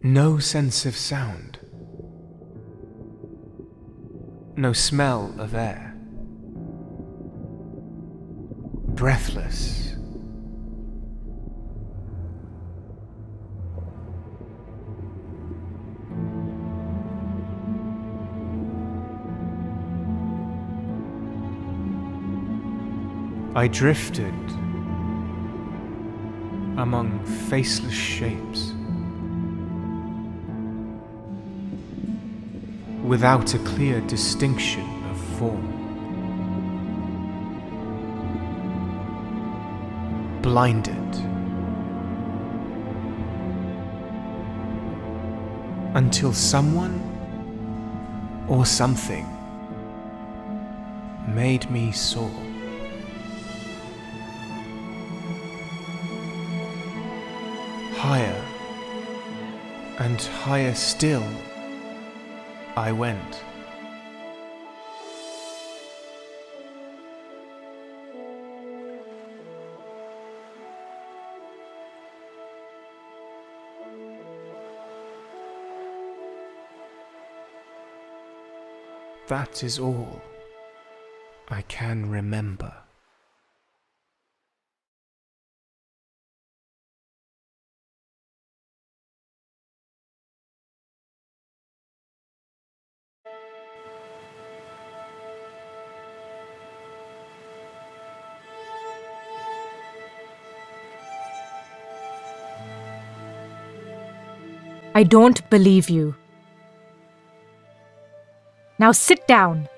No sense of sound. No smell of air. Breathless. I drifted among faceless shapes, without a clear distinction of form. Blinded until someone or something made me soar. Higher and higher still I went. That is all I can remember. I don't believe you. Now sit down.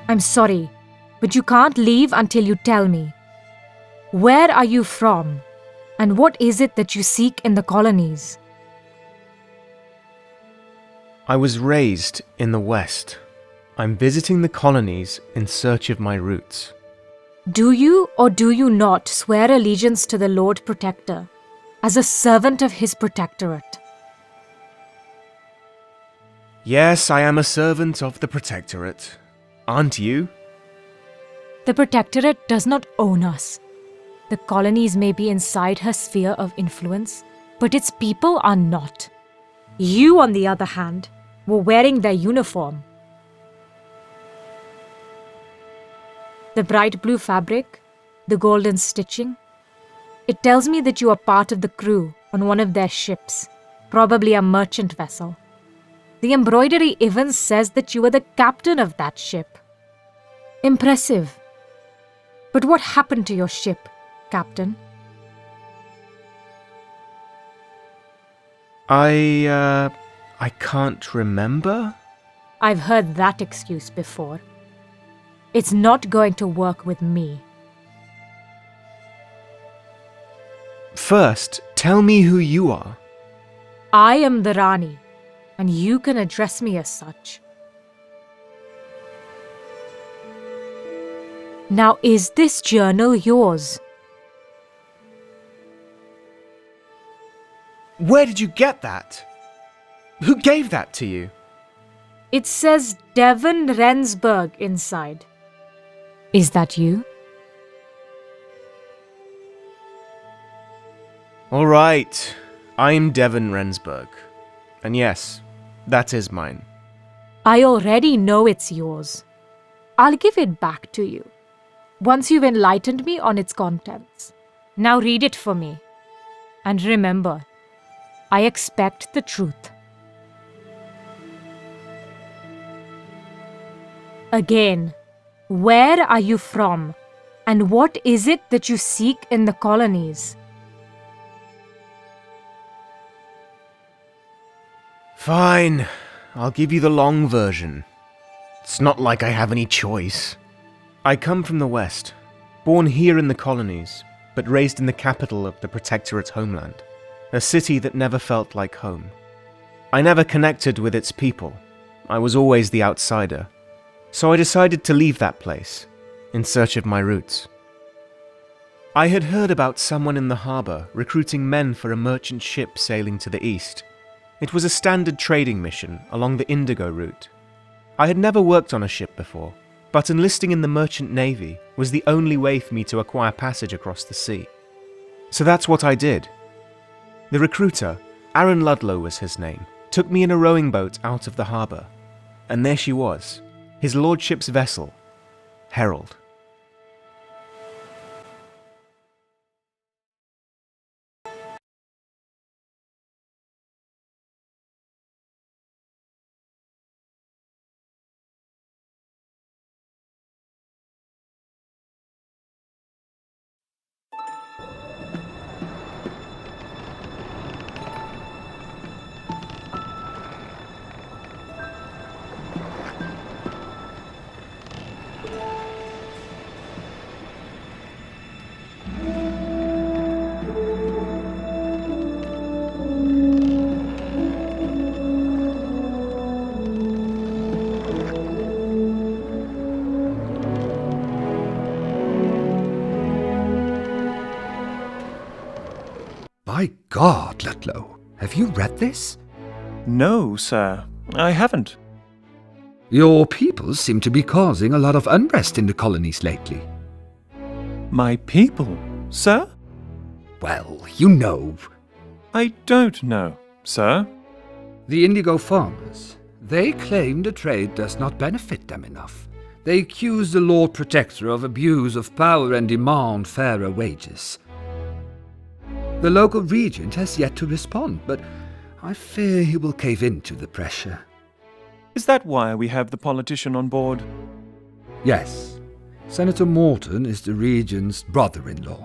I'm sorry, but you can't leave until you tell me. Where are you from? And what is it that you seek in the colonies? I was raised in the West. I'm visiting the colonies in search of my roots. Do you or do you not swear allegiance to the Lord Protector as a servant of his protectorate? Yes, I am a servant of the Protectorate. Aren't you? The Protectorate does not own us. The colonies may be inside her sphere of influence, but its people are not. You, on the other hand, were wearing their uniform. The bright blue fabric, the golden stitching. It tells me that you are part of the crew on one of their ships, probably a merchant vessel. The embroidery even says that you are the captain of that ship. Impressive. But what happened to your ship, Captain? I can't remember? I've heard that excuse before. It's not going to work with me. First, tell me who you are. I am the Rani, and you can address me as such. Now, is this journal yours? Where did you get that? Who gave that to you? It says Devon Rensburg inside. Is that you? All right, I'm Devon Rensburg. And yes, that is mine. I already know it's yours. I'll give it back to you, once you've enlightened me on its contents. Now read it for me. And remember, I expect the truth. Again, where are you from? And what is it that you seek in the colonies? Fine, I'll give you the long version. It's not like I have any choice. I come from the West, born here in the colonies, but raised in the capital of the Protectorate's homeland, a city that never felt like home. I never connected with its people. I was always the outsider. So I decided to leave that place, in search of my roots. I had heard about someone in the harbour recruiting men for a merchant ship sailing to the east. It was a standard trading mission along the Indigo route. I had never worked on a ship before, but enlisting in the merchant navy was the only way for me to acquire passage across the sea. So that's what I did. The recruiter, Aaron Ludlow was his name, took me in a rowing boat out of the harbour. And there she was, his lordship's vessel, Herald. My God, Ludlow, have you read this? No, sir, I haven't. Your people seem to be causing a lot of unrest in the colonies lately. My people, sir? Well, you know. I don't know, sir. The indigo farmers. They claim the trade does not benefit them enough. They accuse the Lord Protector of abuse of power and demand fairer wages. The local regent has yet to respond, but I fear he will cave into the pressure. Is that why we have the politician on board? Yes. Senator Morton is the regent's brother-in-law,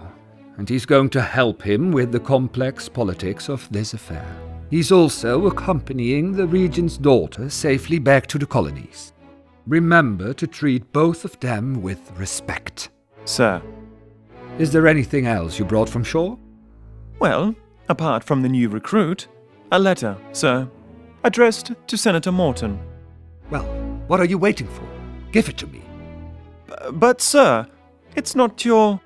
and he's going to help him with the complex politics of this affair. He's also accompanying the regent's daughter safely back to the colonies. Remember to treat both of them with respect. Sir. Is there anything else you brought from shore? Well, apart from the new recruit, a letter, sir, addressed to Senator Morton. Well, what are you waiting for? Give it to me. But, sir, it's not your...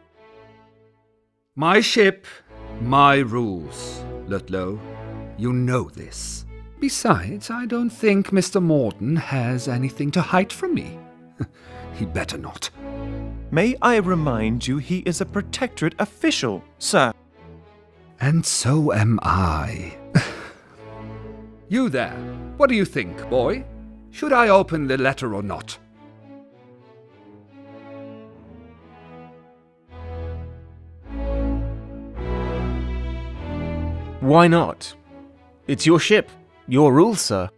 My ship, my rules, Ludlow. You know this. Besides, I don't think Mr. Morton has anything to hide from me. He better not. May I remind you he is a protectorate official, sir. And so am I. You there, what do you think, boy? Should I open the letter or not? Why not? It's your ship, your rules, sir.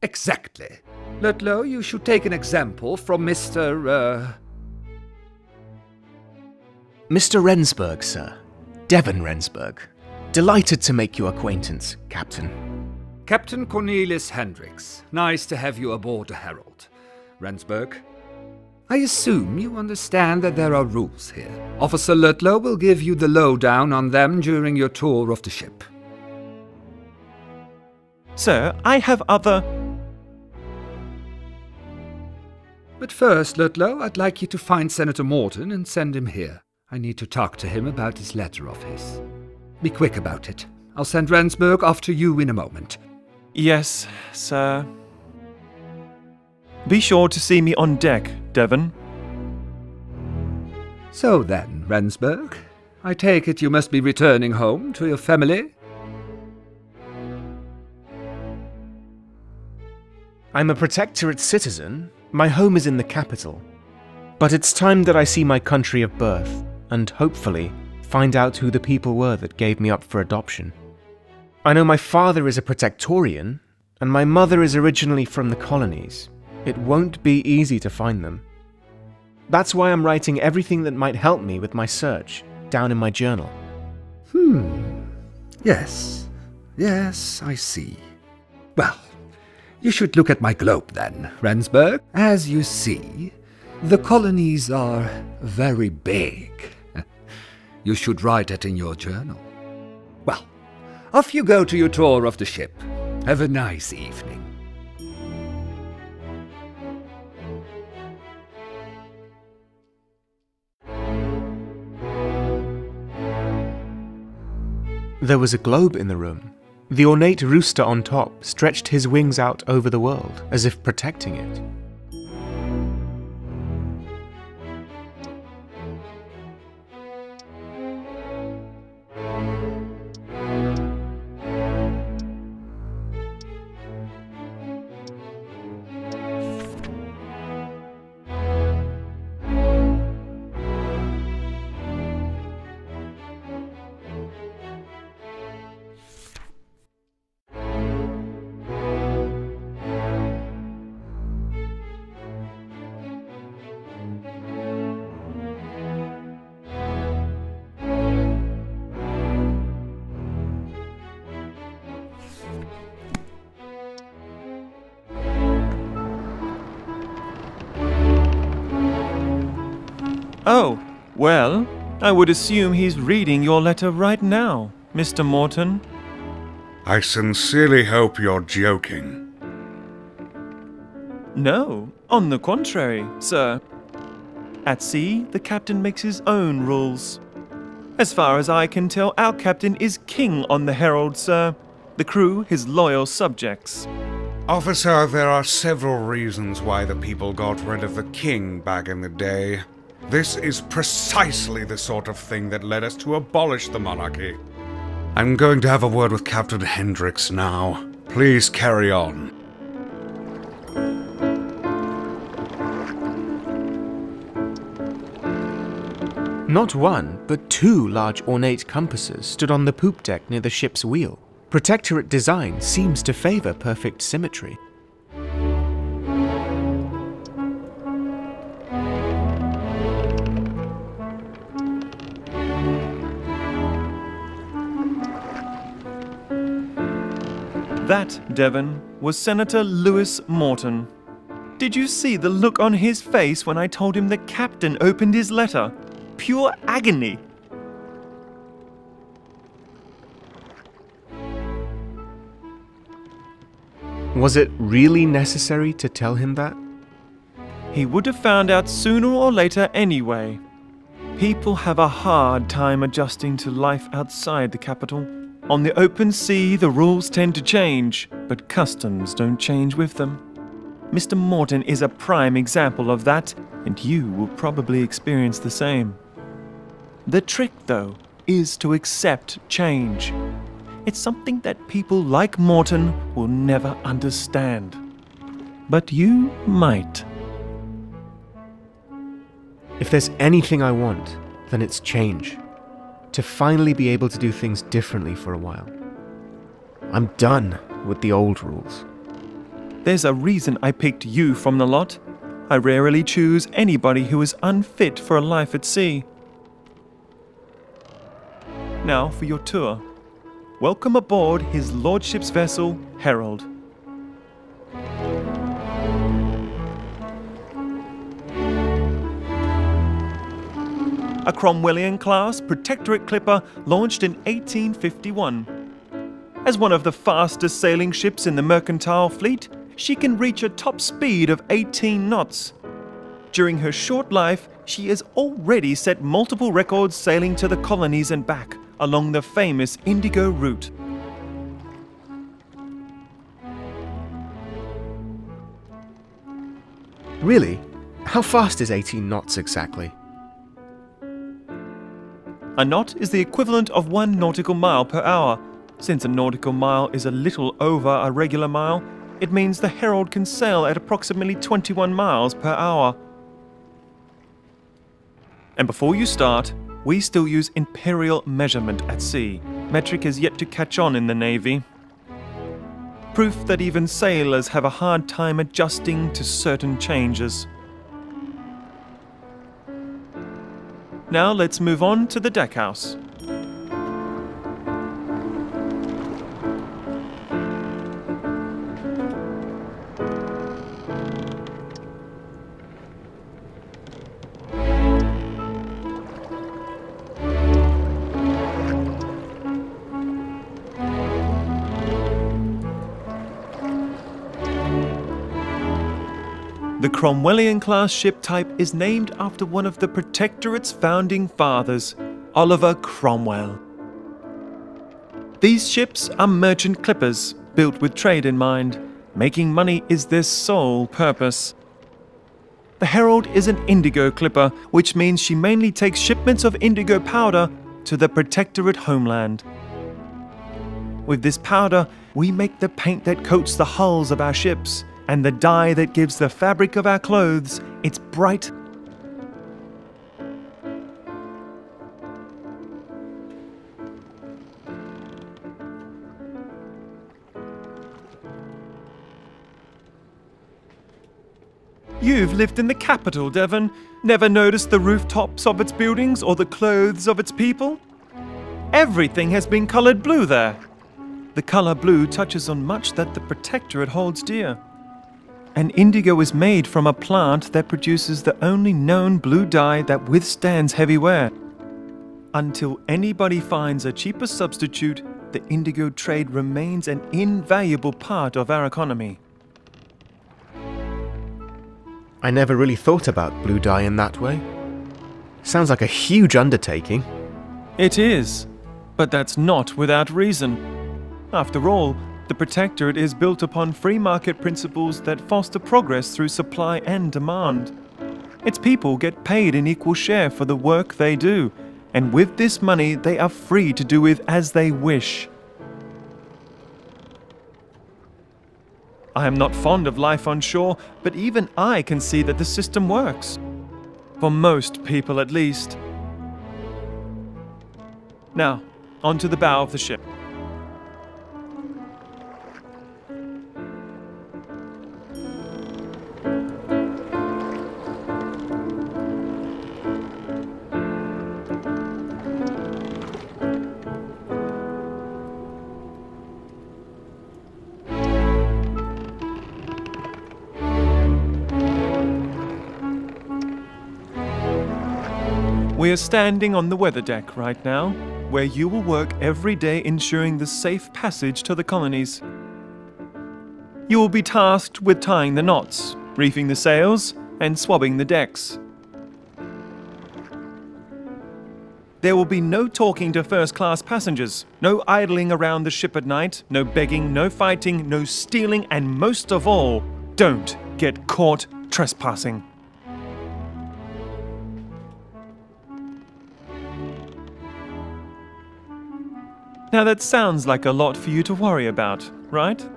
Exactly. Ludlow, you should take an example from Mr. Rensburg, sir. Devon Rensburg. Delighted to make your acquaintance, Captain. Captain Cornelius Hendricks. Nice to have you aboard the Herald. Rensburg. I assume you understand that there are rules here. Officer Ludlow will give you the lowdown on them during your tour of the ship. Sir, I have other... But first, Ludlow, I'd like you to find Senator Morton and send him here. I need to talk to him about this letter of his. Be quick about it. I'll send Rensburg after you in a moment. Yes, sir. Be sure to see me on deck, Devon. So then, Rensburg, I take it you must be returning home to your family? I'm a protectorate citizen. My home is in the capital. But it's time that I see my country of birth, and hopefully find out who the people were that gave me up for adoption. I know my father is a protectorian, and my mother is originally from the colonies. It won't be easy to find them. That's why I'm writing everything that might help me with my search down in my journal. Yes, I see. Well, you should look at my globe then, Rensburg. As you see, the colonies are very big. You should write it in your journal. Well, off you go to your tour of the ship. Have a nice evening. There was a globe in the room, The ornate rooster on top stretched his wings out over the world, as if protecting it. Oh, well, I would assume he's reading your letter right now, Mr. Morton. I sincerely hope you're joking. No, on the contrary, sir. At sea, the captain makes his own rules. As far as I can tell, our captain is king on the Herald, sir. The crew his loyal subjects. Officer, there are several reasons why the people got rid of the king back in the day. This is precisely the sort of thing that led us to abolish the monarchy. I'm going to have a word with Captain Hendricks now. Please carry on. Not one, but two large ornate compasses stood on the poop deck near the ship's wheel. Protectorate design seems to favor perfect symmetry. That, Devon, was Senator Lewis Morton. Did you see the look on his face when I told him the captain opened his letter? Pure agony. Was it really necessary to tell him that? He would have found out sooner or later anyway. People have a hard time adjusting to life outside the capital. On the open sea, the rules tend to change, but customs don't change with them. Mr. Morton is a prime example of that, and you will probably experience the same. The trick, though, is to accept change. It's something that people like Morton will never understand. But you might. If there's anything I want, then it's change. To finally be able to do things differently for a while. I'm done with the old rules. There's a reason I picked you from the lot. I rarely choose anybody who is unfit for a life at sea. Now for your tour. Welcome aboard His Lordship's vessel, Herald. A Cromwellian-class Protectorate clipper launched in 1851. As one of the fastest sailing ships in the mercantile fleet, she can reach a top speed of 18 knots. During her short life, she has already set multiple records sailing to the colonies and back along the famous Indigo route. Really? How fast is 18 knots exactly? A knot is the equivalent of 1 nautical mile per hour. Since a nautical mile is a little over a regular mile, it means the Herald can sail at approximately 21 miles per hour. And before you start, we still use imperial measurement at sea. Metric is yet to catch on in the Navy. Proof that even sailors have a hard time adjusting to certain changes. Now let's move on to the deckhouse. The Cromwellian-class ship type is named after one of the Protectorate's founding fathers, Oliver Cromwell. These ships are merchant clippers, built with trade in mind. Making money is their sole purpose. The Herald is an indigo clipper, which means she mainly takes shipments of indigo powder to the Protectorate homeland. With this powder, we make the paint that coats the hulls of our ships, and the dye that gives the fabric of our clothes its bright. You've lived in the capital, Devon. Never noticed the rooftops of its buildings or the clothes of its people? Everything has been coloured blue there. The colour blue touches on much that the Protectorate holds dear. And indigo is made from a plant that produces the only known blue dye that withstands heavy wear. Until anybody finds a cheaper substitute, the indigo trade remains an invaluable part of our economy. I never really thought about blue dye in that way. Sounds like a huge undertaking. It is, but that's not without reason. After all, the Protectorate is built upon free market principles that foster progress through supply and demand. Its people get paid an equal share for the work they do, and with this money they are free to do with as they wish. I am not fond of life on shore, but even I can see that the system works. For most people, at least. Now, onto the bow of the ship. We are standing on the weather deck right now, where you will work every day ensuring the safe passage to the colonies. You will be tasked with tying the knots, reefing the sails, and swabbing the decks. There will be no talking to first-class passengers, no idling around the ship at night, no begging, no fighting, no stealing, and most of all, don't get caught trespassing. Now that sounds like a lot for you to worry about, right?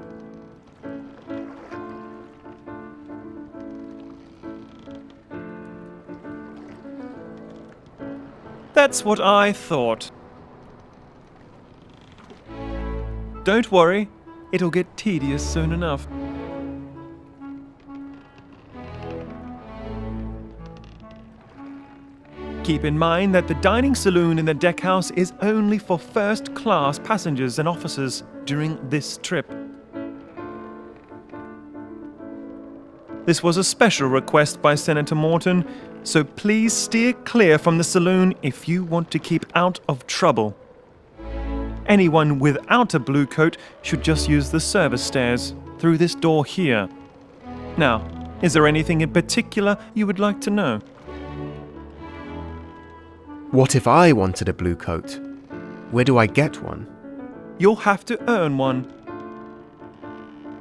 That's what I thought. Don't worry, it'll get tedious soon enough. Keep in mind that the dining saloon in the deckhouse is only for first-class passengers and officers during this trip. This was a special request by Senator Morton, so please steer clear from the saloon if you want to keep out of trouble. Anyone without a blue coat should just use the service stairs through this door here. Now, is there anything in particular you would like to know? What if I wanted a blue coat? Where do I get one? You'll have to earn one.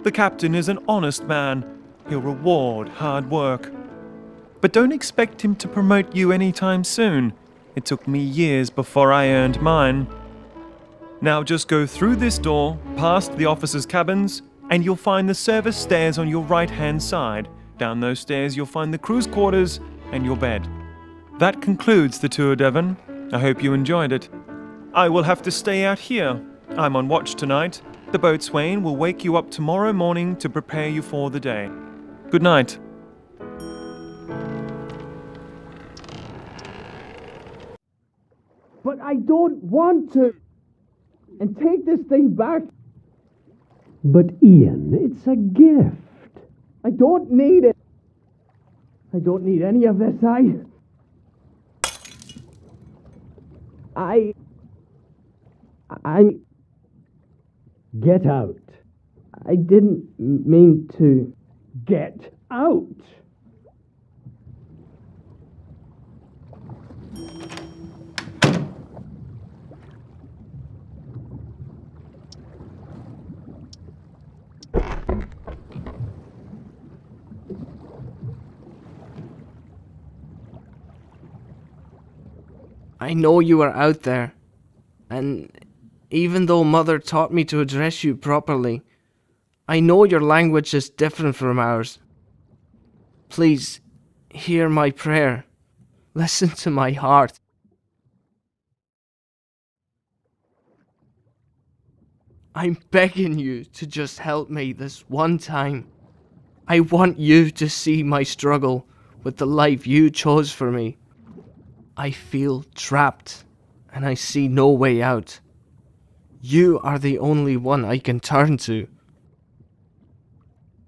The captain is an honest man. He'll reward hard work. But don't expect him to promote you anytime soon. It took me years before I earned mine. Now just go through this door, past the officers' cabins, and you'll find the service stairs on your right-hand side. Down those stairs you'll find the crew's quarters and your bed. That concludes the tour, Devon. I hope you enjoyed it. I will have to stay out here. I'm on watch tonight. The boatswain will wake you up tomorrow morning to prepare you for the day. Good night. But I don't want to. And take this thing back. But Ian, it's a gift. I don't need it. I don't need any of this, Get out. I didn't mean to. Get out. I know you are out there, and even though Mother taught me to address you properly, I know your language is different from ours. Please, hear my prayer. Listen to my heart. I'm begging you to just help me this one time. I want you to see my struggle with the life you chose for me. I feel trapped, and I see no way out. You are the only one I can turn to.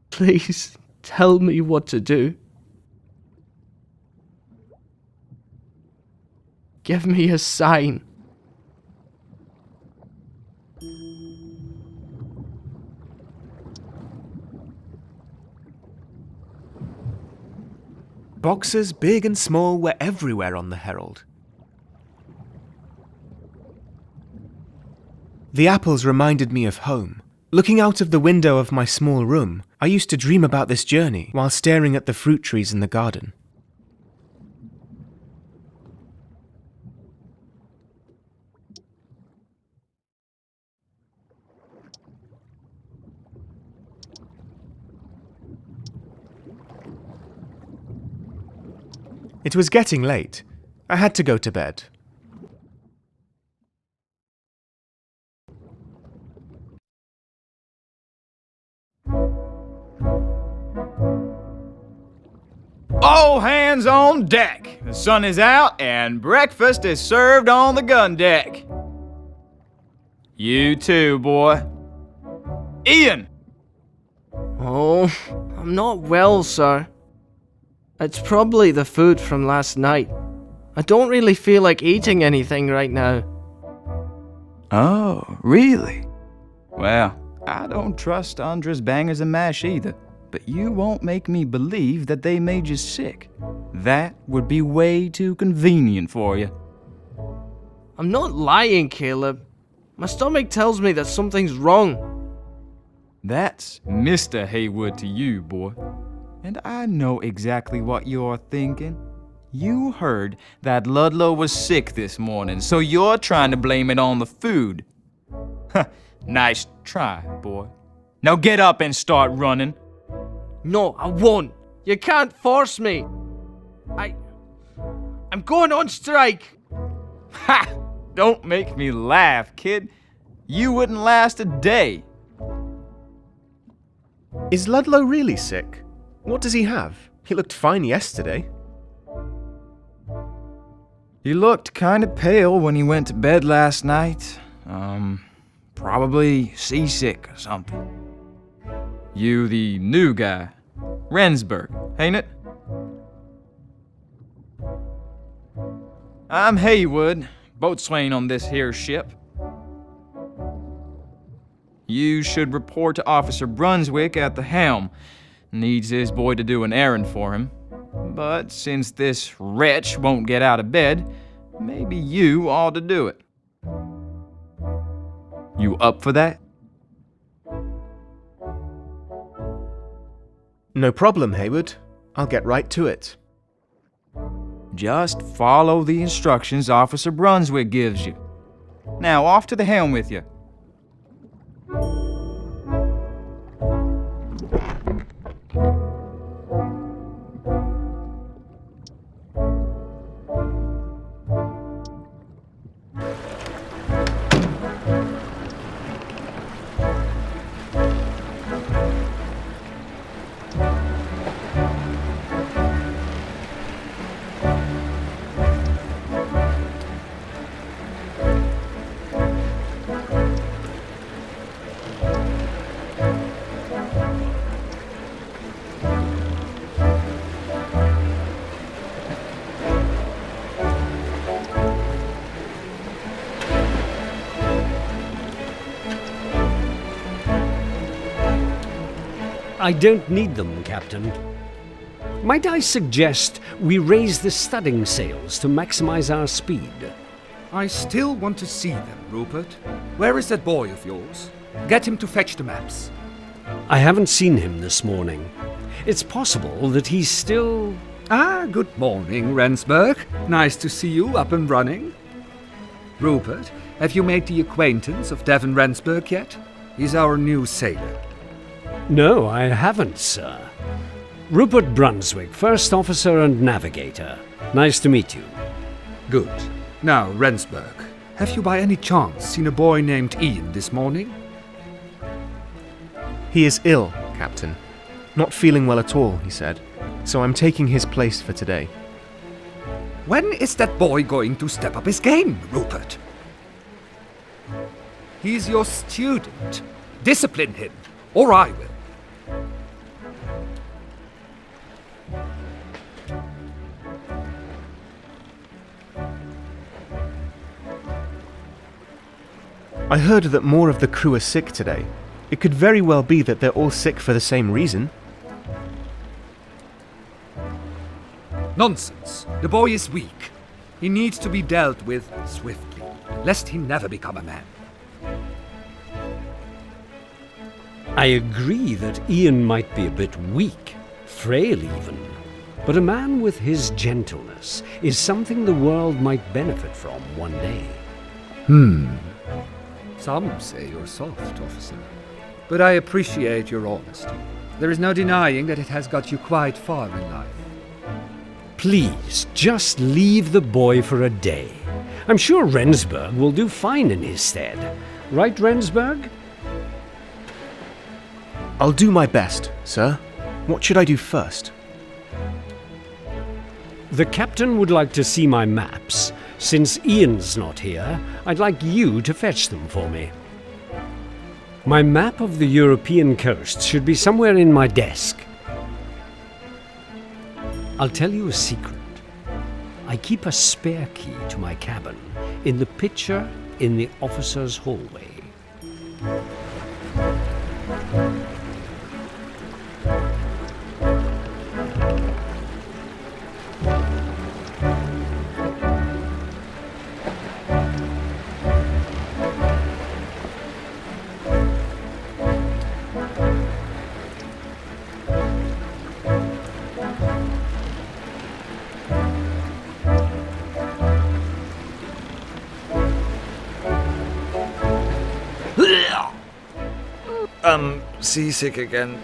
Please, tell me what to do. Give me a sign. Boxes, big and small, were everywhere on the Herald. The apples reminded me of home. Looking out of the window of my small room, I used to dream about this journey while staring at the fruit trees in the garden. It was getting late. I had to go to bed. All hands on deck! The sun is out and breakfast is served on the gun deck. You too, boy. Ian! Oh, I'm not well, sir. It's probably the food from last night. I don't really feel like eating anything right now. Oh, really? Well, I don't trust Andra's bangers and mash either, but you won't make me believe that they made you sick. That would be way too convenient for you. I'm not lying, Caleb. My stomach tells me that something's wrong. That's Mr. Haywood to you, boy. And I know exactly what you're thinking. You heard that Ludlow was sick this morning, so you're trying to blame it on the food. Nice try, boy. Now get up and start running. No, I won't. You can't force me. I'm going on strike. Ha! Don't make me laugh, kid. You wouldn't last a day. Is Ludlow really sick? What does he have? He looked fine yesterday. He looked kinda pale when he went to bed last night. Probably seasick or something. You the new guy. Rensburg, ain't it? I'm Haywood, boatswain on this here ship. You should report to Officer Brunswick at the helm. Needs his boy to do an errand for him. But since this wretch won't get out of bed, maybe you ought to do it. You up for that? No problem, Haywood. I'll get right to it. Just follow the instructions Officer Brunswick gives you. Now, off to the helm with you. I don't need them, Captain. Might I suggest we raise the studding sails to maximize our speed? I still want to see them, Rupert. Where is that boy of yours? Get him to fetch the maps. I haven't seen him this morning. It's possible that he's still... Ah, good morning, Rensburg. Nice to see you up and running. Rupert, have you made the acquaintance of Devon Rensburg yet? He's our new sailor. No, I haven't, sir. Rupert Brunswick, first officer and navigator. Nice to meet you. Good. Now, Rensburg, have you by any chance seen a boy named Ian this morning? He is ill, Captain. Not feeling well at all, he said. So I'm taking his place for today. When is that boy going to step up his game, Rupert? He's your student. Discipline him, or I will. I heard that more of the crew are sick today. It could very well be that they're all sick for the same reason. Nonsense. The boy is weak. He needs to be dealt with swiftly, lest he never become a man. I agree that Ian might be a bit weak, frail even. But a man with his gentleness is something the world might benefit from one day. Some say you're soft, officer. But I appreciate your honesty. There is no denying that it has got you quite far in life. Please, just leave the boy for a day. I'm sure Rensburg will do fine in his stead. Right, Rensburg? I'll do my best, sir. What should I do first? The captain would like to see my maps. Since Ian's not here, I'd like you to fetch them for me. My map of the European coast should be somewhere in my desk. I'll tell you a secret. I keep a spare key to my cabin in the picture in the officer's hallway. Seasick again.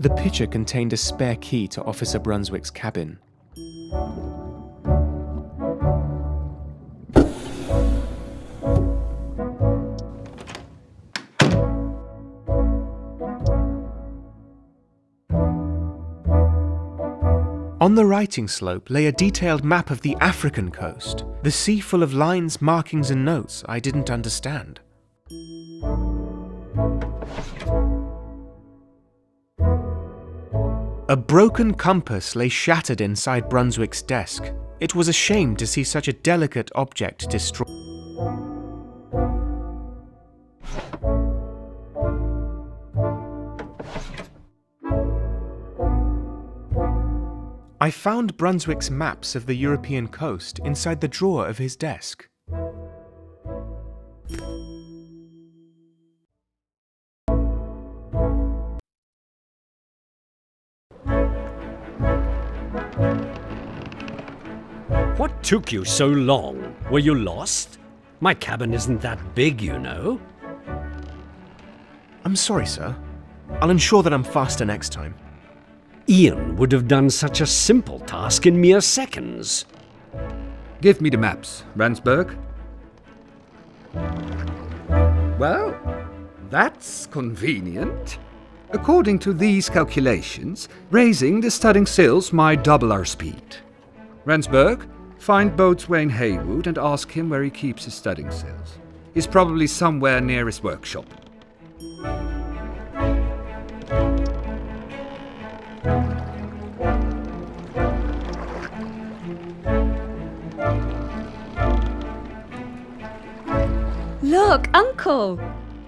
The picture contained a spare key to Officer Brunswick's cabin. On the writing slope lay a detailed map of the African coast, the sea full of lines, markings and notes I didn't understand. A broken compass lay shattered inside Brunswick's desk. It was a shame to see such a delicate object destroyed. I found Brunswick's maps of the European coast inside the drawer of his desk. What took you so long? Were you lost? My cabin isn't that big, you know. I'm sorry, sir. I'll ensure that I'm faster next time. Ian would have done such a simple task in mere seconds. Give me the maps, Rensburg. Well, that's convenient. According to these calculations, raising the studding sails might double our speed. Rensburg, find boatswain Haywood and ask him where he keeps his studding sails. is probably somewhere near his workshop. Look, Uncle!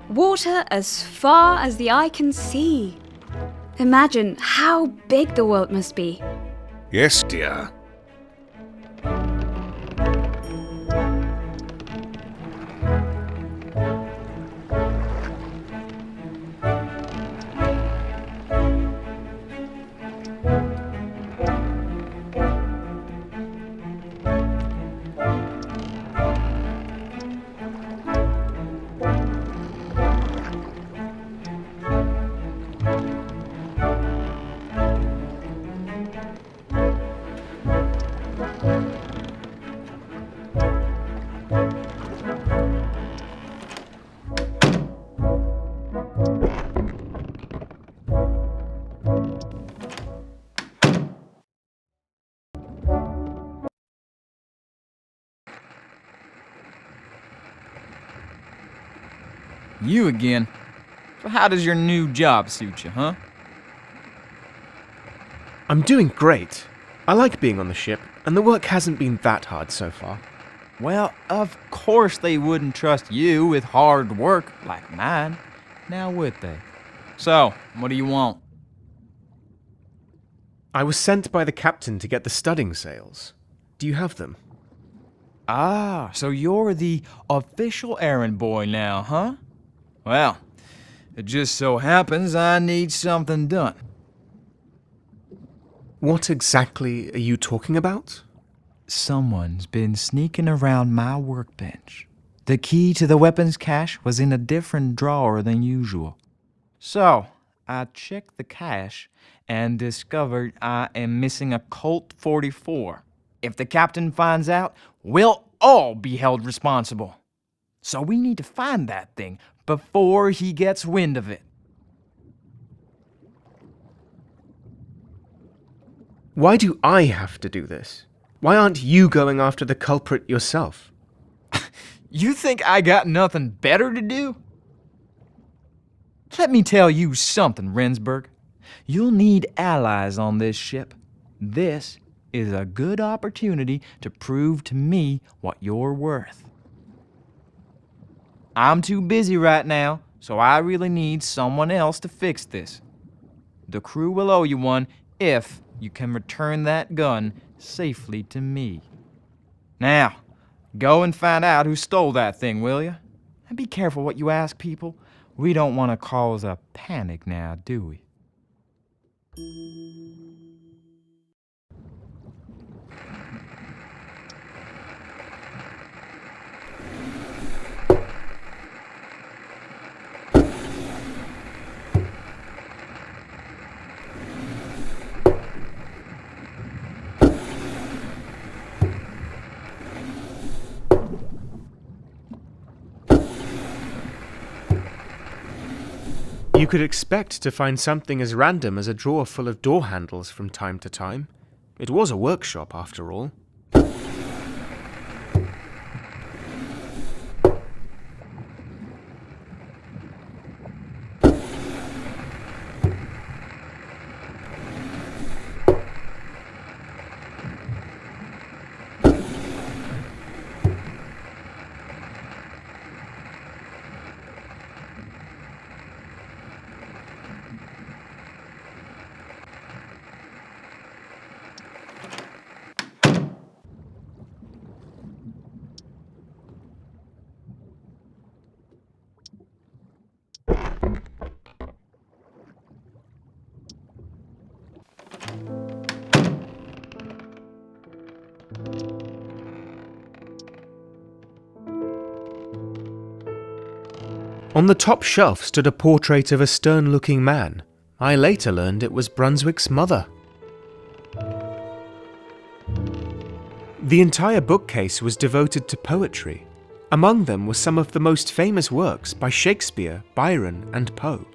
Water as far as the eye can see. Imagine how big the world must be. Yes, dear. You again? So how does your new job suit you, huh? I'm doing great. I like being on the ship, and the work hasn't been that hard so far. Well, of course they wouldn't trust you with hard work like mine. Now would they? So, what do you want? I was sent by the captain to get the studding sails. Do you have them? Ah, so you're the official errand boy now, huh? Well, it just so happens I need something done. What exactly are you talking about? Someone's been sneaking around my workbench. The key to the weapons cache was in a different drawer than usual. So, I checked the cache and discovered I am missing a Colt 44. If the captain finds out, we'll all be held responsible. So we need to find that thing before he gets wind of it. Why do I have to do this? Why aren't you going after the culprit yourself? You think I got nothing better to do? Let me tell you something, Rendsburg. You'll need allies on this ship. This is a good opportunity to prove to me what you're worth. I'm too busy right now, so I really need someone else to fix this. The crew will owe you one if you can return that gun safely to me. Now, go and find out who stole that thing, will you? And be careful what you ask people. We don't want to cause a panic now, do we? You could expect to find something as random as a drawer full of door handles from time to time. It was a workshop, after all. On the top shelf stood a portrait of a stern-looking man. I later learned it was Brunswick's mother. The entire bookcase was devoted to poetry. Among them were some of the most famous works by Shakespeare, Byron, and Poe.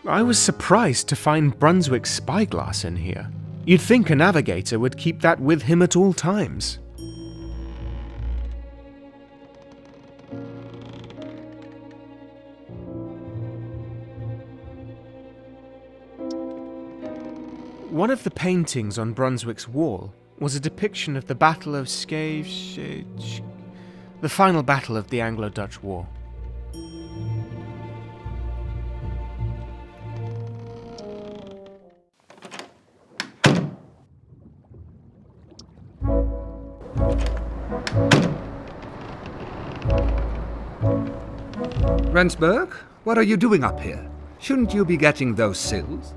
I was surprised to find Brunswick's spyglass in here. You'd think a navigator would keep that with him at all times. One of the paintings on Brunswick's wall was a depiction of the Battle of the final battle of the Anglo-Dutch War. Rensburg, what are you doing up here? Shouldn't you be getting those sills?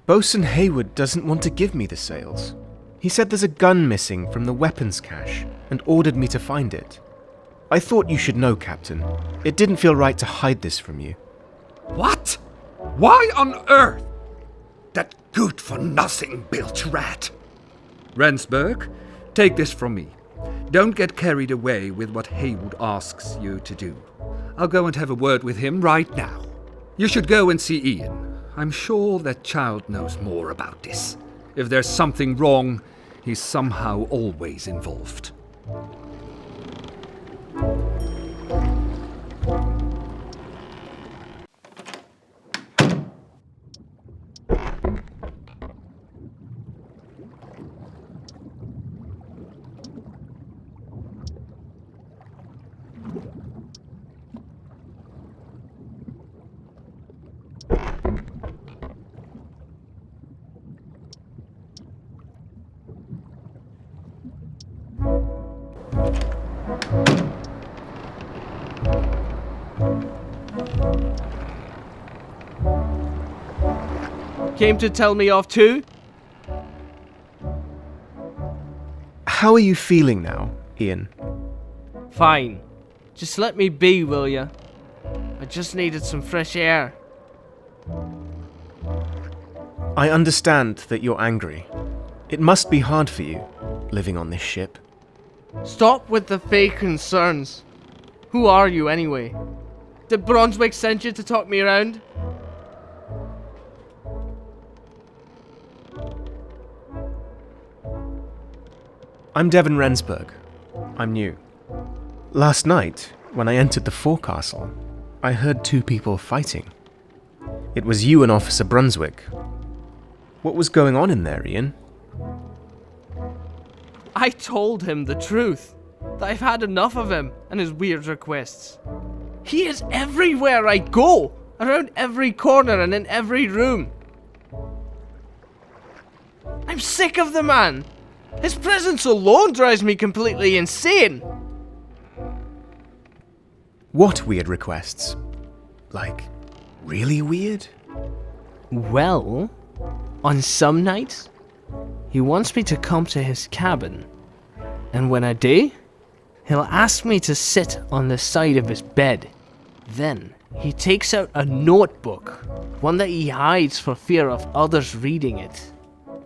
Bosun Haywood doesn't want to give me the sails. He said there's a gun missing from the weapons cache and ordered me to find it. I thought you should know, Captain. It didn't feel right to hide this from you. What? Why on earth? That good-for-nothing bilge rat. Rensburg, take this from me. Don't get carried away with what Haywood asks you to do. I'll go and have a word with him right now. You should go and see Ian. I'm sure that child knows more about this. If there's something wrong, he's somehow always involved. Came to tell me off too? How are you feeling now, Ian? Fine. Just let me be, will ya? I just needed some fresh air. I understand that you're angry. It must be hard for you, living on this ship. Stop with the fake concerns. Who are you anyway? Did Brunswick send you to talk me around? I'm Devon Rensburg. I'm new. Last night, when I entered the forecastle, I heard two people fighting. It was you and Officer Brunswick. What was going on in there, Ian? I told him the truth. That I've had enough of him and his weird requests. He is everywhere I go, around every corner and in every room. I'm sick of the man. His presence alone drives me completely insane. What weird requests? Like, really weird? Well, on some nights, he wants me to come to his cabin. And when I do, he'll ask me to sit on the side of his bed. Then, he takes out a notebook, one that he hides for fear of others reading it.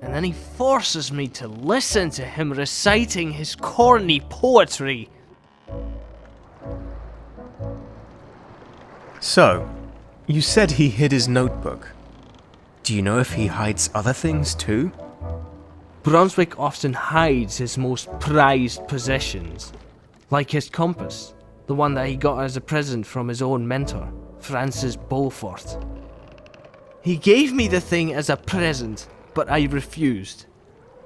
And then he forces me to listen to him reciting his corny poetry. So, you said he hid his notebook. Do you know if he hides other things too? Brunswick often hides his most prized possessions, like his compass, the one that he got as a present from his own mentor, Francis Beaufort. He gave me the thing as a present, but I refused.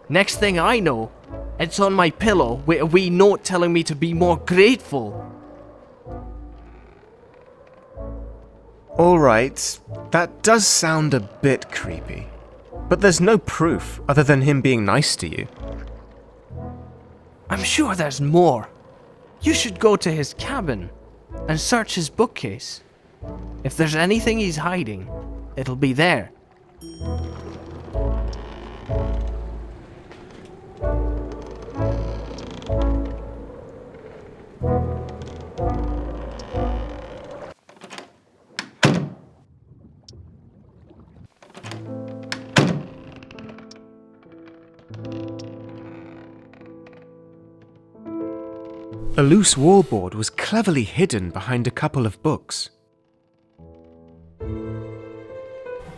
Next thing I know, it's on my pillow with a wee note telling me to be more grateful. Alright, that does sound a bit creepy. But there's no proof other than him being nice to you. I'm sure there's more. You should go to his cabin and search his bookcase. If there's anything he's hiding, it'll be there. A loose wallboard was cleverly hidden behind a couple of books.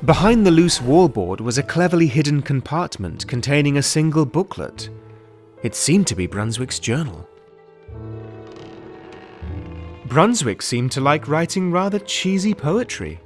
Behind the loose wallboard was a cleverly hidden compartment containing a single booklet. It seemed to be Brunswick's journal. Brunswick seemed to like writing rather cheesy poetry.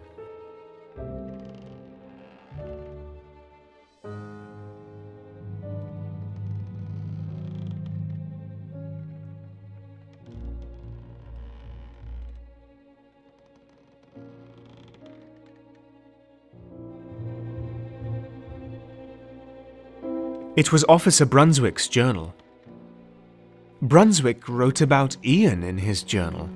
It was Officer Brunswick's journal. Brunswick wrote about Ian in his journal.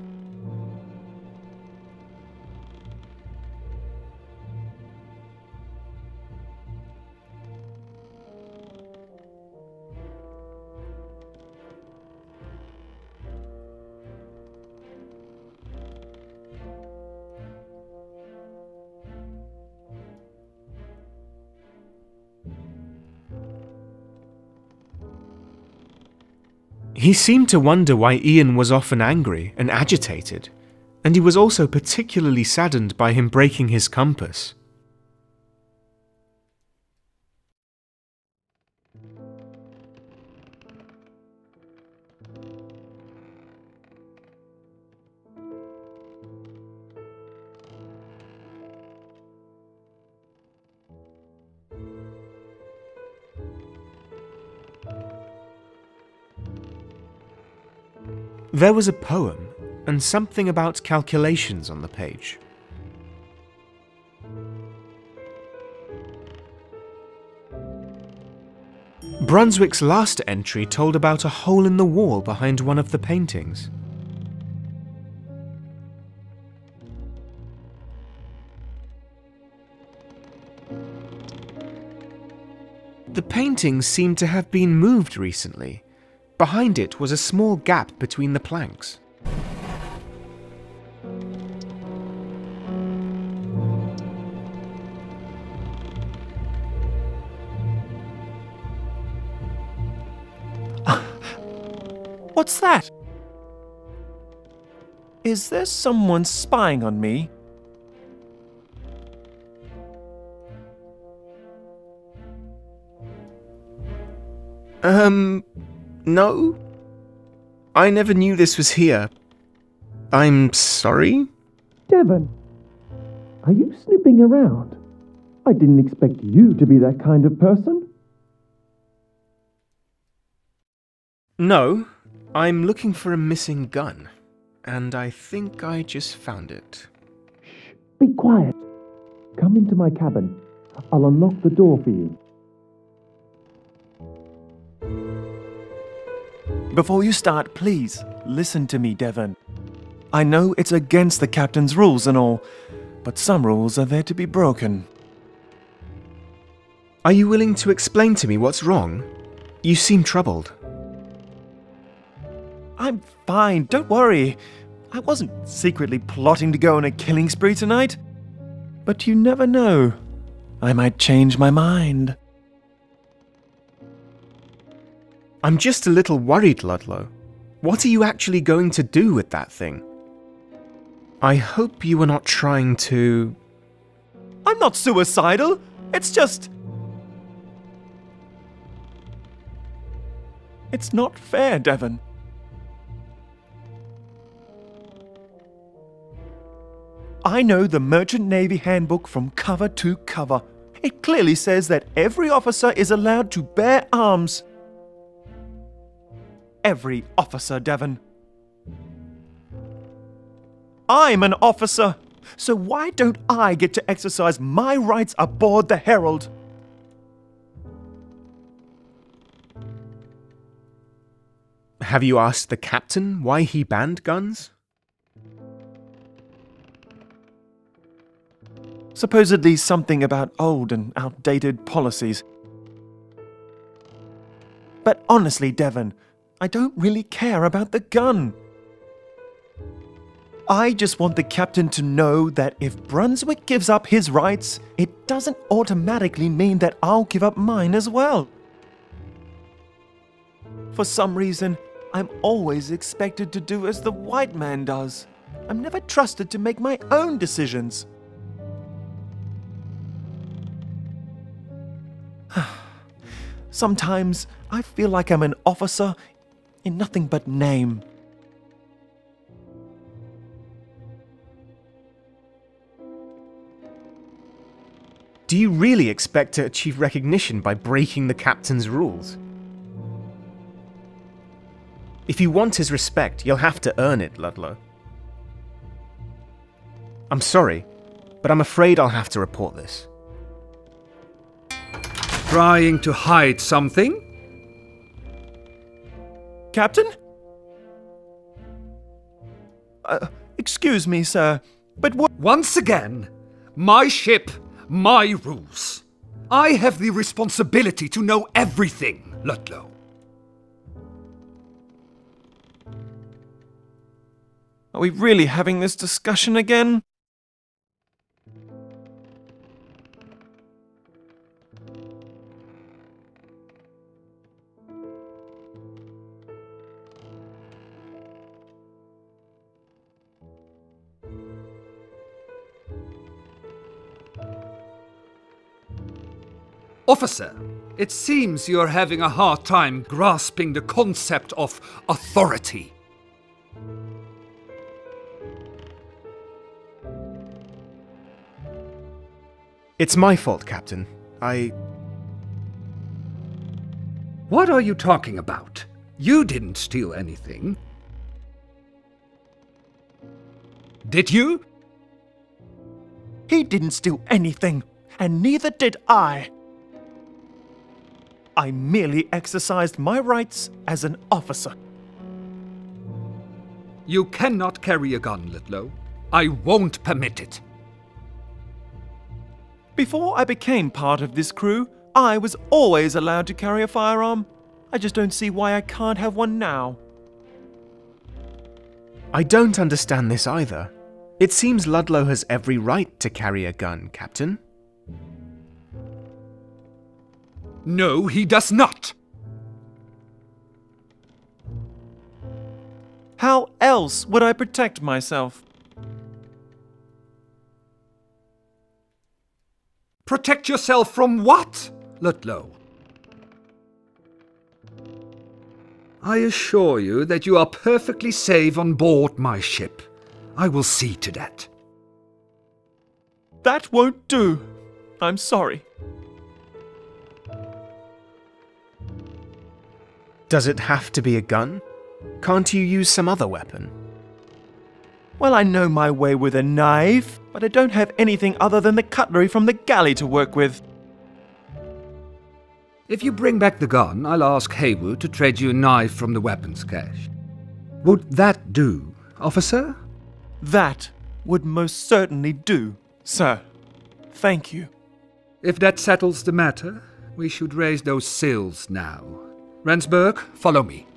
He seemed to wonder why Ian was often angry and agitated, and he was also particularly saddened by him breaking his compass. There was a poem and something about calculations on the page. Brunswick's last entry told about a hole in the wall behind one of the paintings. The painting seemed to have been moved recently. Behind it was a small gap between the planks. What's that? Is there someone spying on me? No. I never knew this was here. I'm sorry? Devon, are you snooping around? I didn't expect you to be that kind of person. No, I'm looking for a missing gun, and I think I just found it. Shh, be quiet. Come into my cabin. I'll unlock the door for you. Before you start, please, listen to me, Devon. I know it's against the captain's rules and all, but some rules are there to be broken. Are you willing to explain to me what's wrong? You seem troubled. I'm fine, don't worry. I wasn't secretly plotting to go on a killing spree tonight. But you never know. I might change my mind. I'm just a little worried, Ludlow. What are you actually going to do with that thing? I hope you were not trying to... I'm not suicidal. It's just... It's not fair, Devon. I know the Merchant Navy Handbook from cover to cover. It clearly says that every officer is allowed to bear arms. Every officer, Devon. I'm an officer, so why don't I get to exercise my rights aboard the Herald? Have you asked the captain why he banned guns? Supposedly something about old and outdated policies. But honestly, Devon, I don't really care about the gun. I just want the captain to know that if Brunswick gives up his rights, it doesn't automatically mean that I'll give up mine as well. For some reason, I'm always expected to do as the white man does. I'm never trusted to make my own decisions. Sometimes I feel like I'm an officer in nothing but name. Do you really expect to achieve recognition by breaking the captain's rules? If you want his respect, you'll have to earn it, Ludlow. I'm sorry, but I'm afraid I'll have to report this. Trying to hide something? Captain? Excuse me, sir, but what— Once again, my ship, my rules. I have the responsibility to know everything, Ludlow. Are we really having this discussion again? Officer, it seems you're having a hard time grasping the concept of authority. It's my fault, Captain. What are you talking about? You didn't steal anything. Did you? He didn't steal anything, and neither did I. I merely exercised my rights as an officer. You cannot carry a gun, Ludlow. I won't permit it. Before I became part of this crew, I was always allowed to carry a firearm. I just don't see why I can't have one now. I don't understand this either. It seems Ludlow has every right to carry a gun, Captain. No, he does not. How else would I protect myself? Protect yourself from what, Ludlow? I assure you that you are perfectly safe on board my ship. I will see to that. That won't do. I'm sorry. Does it have to be a gun? Can't you use some other weapon? Well, I know my way with a knife, but I don't have anything other than the cutlery from the galley to work with. If you bring back the gun, I'll ask Haywood to trade you a knife from the weapons cache. Would that do, officer? That would most certainly do, sir. Thank you. If that settles the matter, we should raise those sails now. Rensburg, follow me.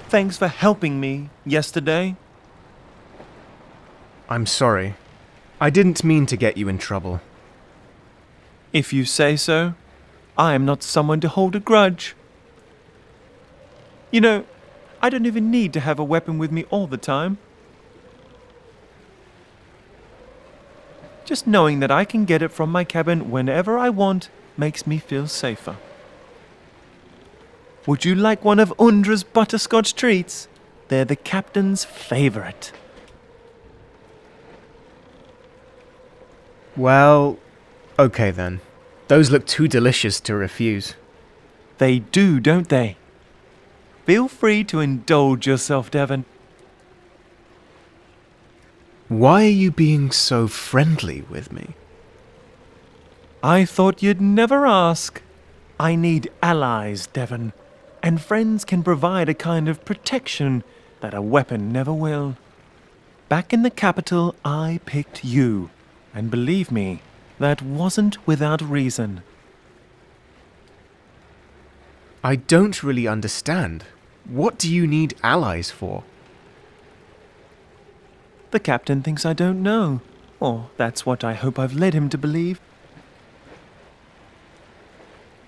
Thanks for helping me yesterday. I'm sorry. I didn't mean to get you in trouble. If you say so, I am not someone to hold a grudge. You know, I don't even need to have a weapon with me all the time. Just knowing that I can get it from my cabin whenever I want makes me feel safer. Would you like one of Undra's butterscotch treats? They're the captain's favorite. Well, okay then. Those look too delicious to refuse. They do, don't they? Feel free to indulge yourself, Devon. Why are you being so friendly with me? I thought you'd never ask. I need allies, Devon. And friends can provide a kind of protection that a weapon never will. Back in the capital, I picked you. And believe me, That wasn't without reason. I don't really understand. What do you need allies for? The captain thinks I don't know. Or that's what I hope I've led him to believe.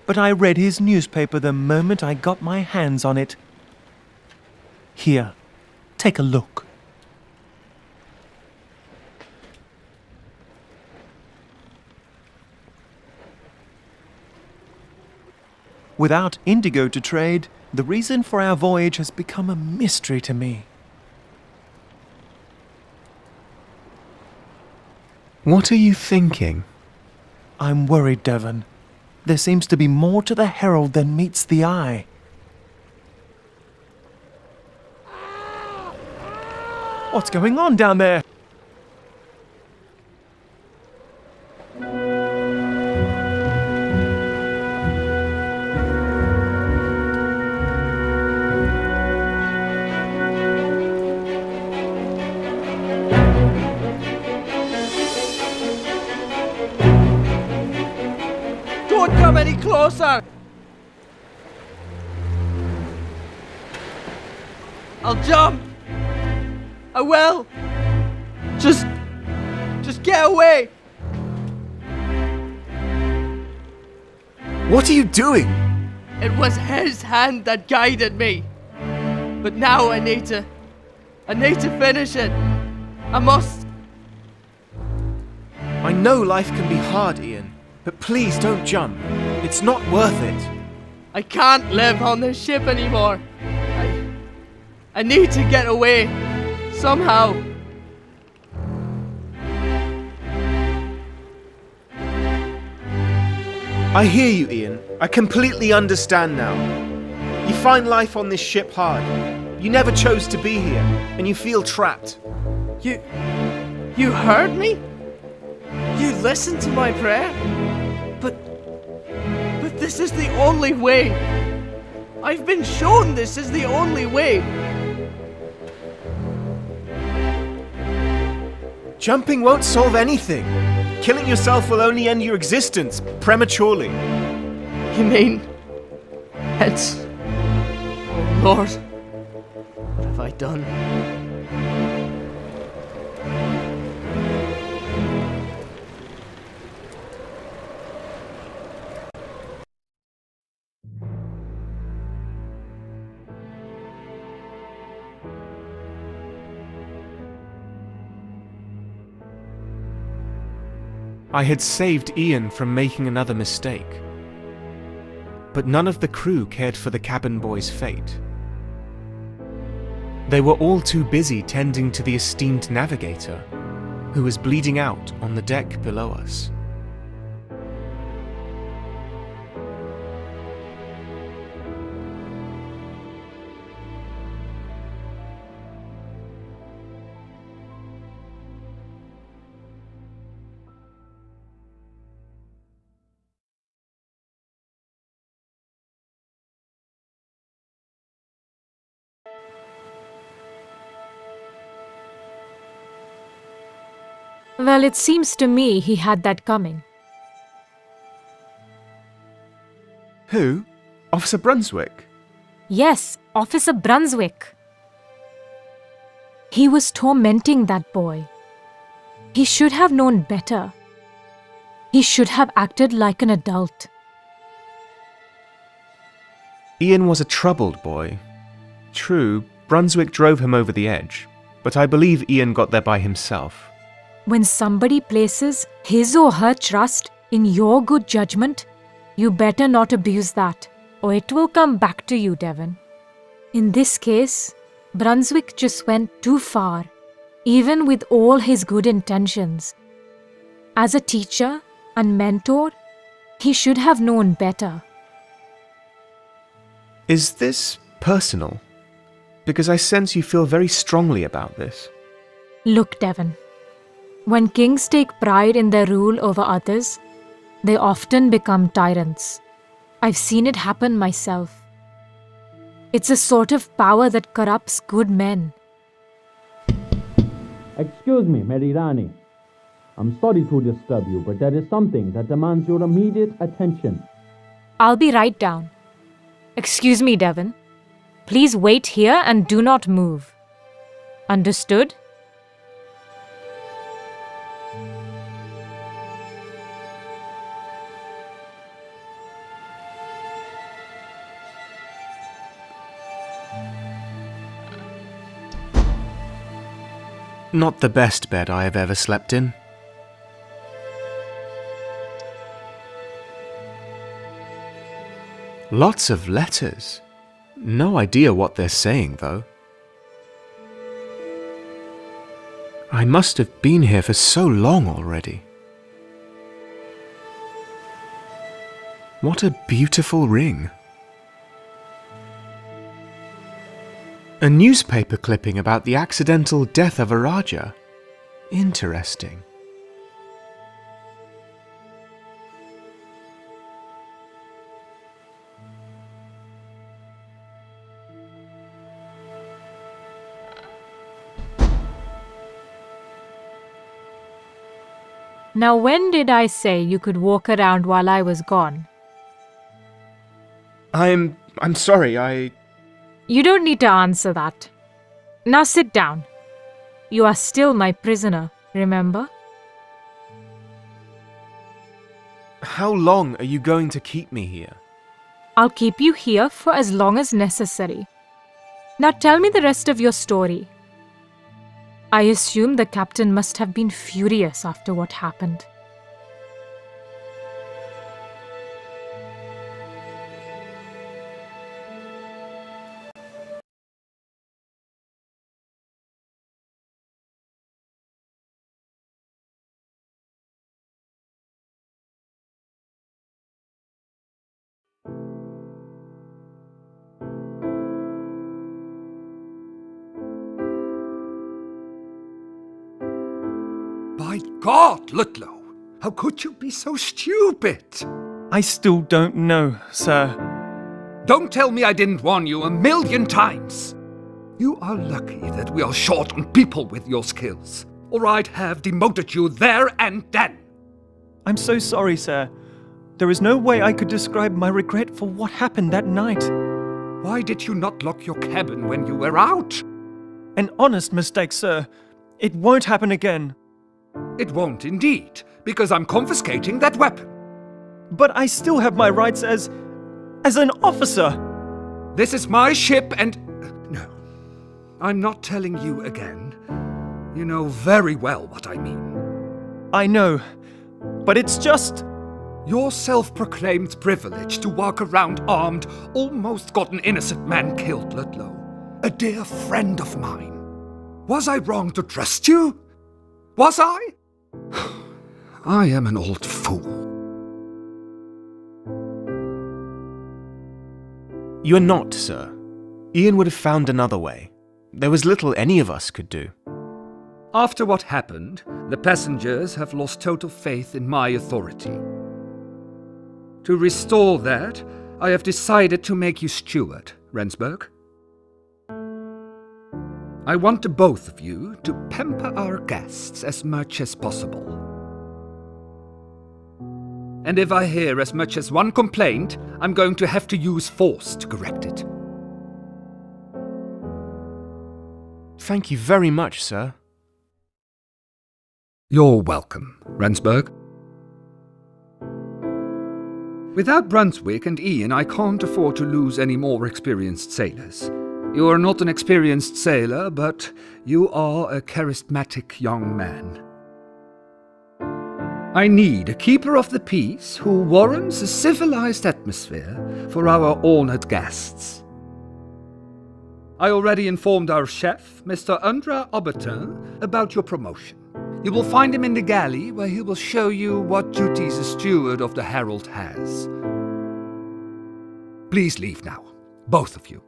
But I read his newspaper the moment I got my hands on it. Here, take a look. Without indigo to trade, the reason for our voyage has become a mystery to me. What are you thinking? I'm worried, Devon. There seems to be more to the Herald than meets the eye. What's going on down there? Don't come any closer! I'll jump! I will! Just get away! What are you doing? It was his hand that guided me. But now I need to finish it. I must. I know life can be hard, Ian, but please don't jump. It's not worth it. I can't live on this ship anymore. I need to get away. Somehow. I hear you, Ian. I completely understand now. You find life on this ship hard. You never chose to be here, and you feel trapped. You heard me? You listened to my prayer? But this is the only way. I've been shown this is the only way. Jumping won't solve anything. Killing yourself will only end your existence prematurely. You mean it's... Oh Lord, what have I done? I had saved Ian from making another mistake. But none of the crew cared for the cabin boy's fate. They were all too busy tending to the esteemed Navigator, who was bleeding out on the deck below us. Well, it seems to me he had that coming. Who? Officer Brunswick? Yes, Officer Brunswick. He was tormenting that boy. He should have known better. He should have acted like an adult. Ian was a troubled boy. True, Brunswick drove him over the edge, but I believe Ian got there by himself. When somebody places his or her trust in your good judgment, you better not abuse that, or it will come back to you, Devon. In this case, Brunswick just went too far, even with all his good intentions. As a teacher and mentor, he should have known better. Is this personal? Because I sense you feel very strongly about this. Look, Devon. When kings take pride in their rule over others, they often become tyrants. I've seen it happen myself. It's a sort of power that corrupts good men. Excuse me, Rani. I'm sorry to disturb you, but there is something that demands your immediate attention. I'll be right down. Excuse me, Devon. Please wait here and do not move. Understood? Not the best bed I have ever slept in. Lots of letters. No idea what they're saying, though. I must have been here for so long already. What a beautiful ring. A newspaper clipping about the accidental death of a Raja. Interesting. Now, when did I say you could walk around while I was gone? I'm sorry, You don't need to answer that. Now sit down. You are still my prisoner, remember? How long are you going to keep me here? I'll keep you here for as long as necessary. Now tell me the rest of your story. I assume the captain must have been furious after what happened. My God, Ludlow! How could you be so stupid? I still don't know, sir. Don't tell me I didn't warn you 1,000,000 times! You are lucky that we are short on people with your skills, or I'd have demoted you there and then. I'm so sorry, sir. There is no way I could describe my regret for what happened that night. Why did you not lock your cabin when you were out? An honest mistake, sir. It won't happen again. It won't indeed, because I'm confiscating that weapon. But I still have my rights as an officer. This is my ship and... No, I'm not telling you again. You know very well what I mean. I know, but it's just... Your self-proclaimed privilege to walk around armed almost got an innocent man killed, Ludlow. A dear friend of mine. Was I wrong to trust you? Was I? I am an old fool. You are not, sir. Ian would have found another way. There was little any of us could do. After what happened, the passengers have lost total faith in my authority. To restore that, I have decided to make you steward, Rensburg. I want the both of you to pamper our guests as much as possible. And if I hear as much as one complaint, I'm going to have to use force to correct it. Thank you very much, sir. You're welcome, Rensburg. Without Brunswick and Ian, I can't afford to lose any more experienced sailors. You are not an experienced sailor, but you are a charismatic young man. I need a keeper of the peace who warrants a civilized atmosphere for our honored guests. I already informed our chef, Mr. Andra Aubertin, about your promotion. You will find him in the galley, where he will show you what duties a steward of the Herald has. Please leave now, both of you.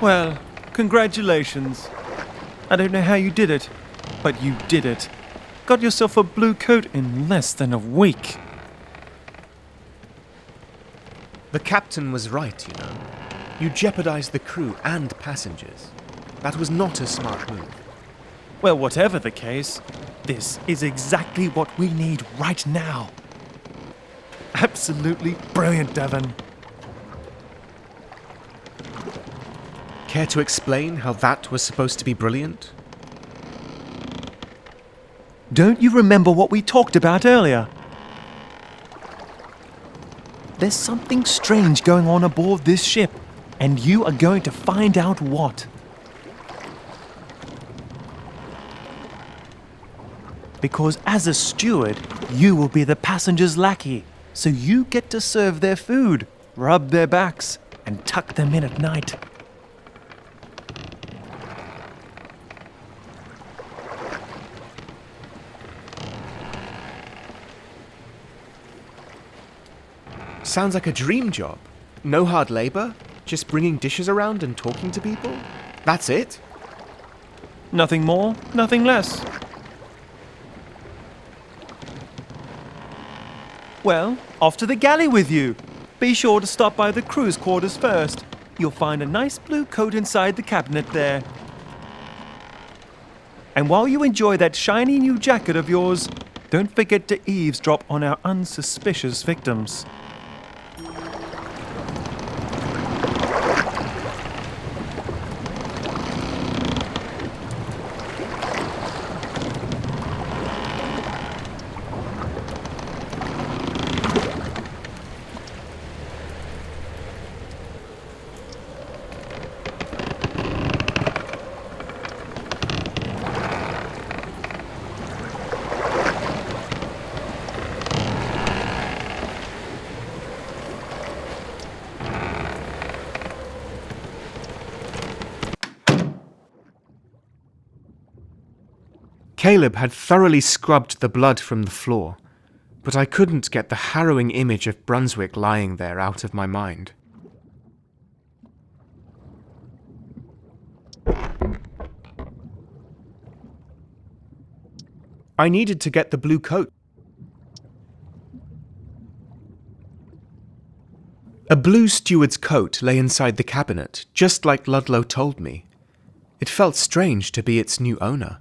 Well, congratulations. I don't know how you did it, but you did it. Got yourself a blue coat in less than a week. The captain was right, you know. You jeopardized the crew and passengers. That was not a smart move. Well, whatever the case, this is exactly what we need right now. Absolutely brilliant, Devon. Care to explain how that was supposed to be brilliant? Don't you remember what we talked about earlier? There's something strange going on aboard this ship, and you are going to find out what. Because as a steward, you will be the passenger's lackey, so you get to serve their food, rub their backs, and tuck them in at night. Sounds like a dream job. No hard labor, just bringing dishes around and talking to people. That's it? Nothing more, nothing less. Well, off to the galley with you. Be sure to stop by the crew's quarters first. You'll find a nice blue coat inside the cabinet there. And while you enjoy that shiny new jacket of yours, don't forget to eavesdrop on our unsuspicious victims. Caleb had thoroughly scrubbed the blood from the floor, but I couldn't get the harrowing image of Brunswick lying there out of my mind. I needed to get the blue coat. A blue steward's coat lay inside the cabinet, just like Ludlow told me. It felt strange to be its new owner.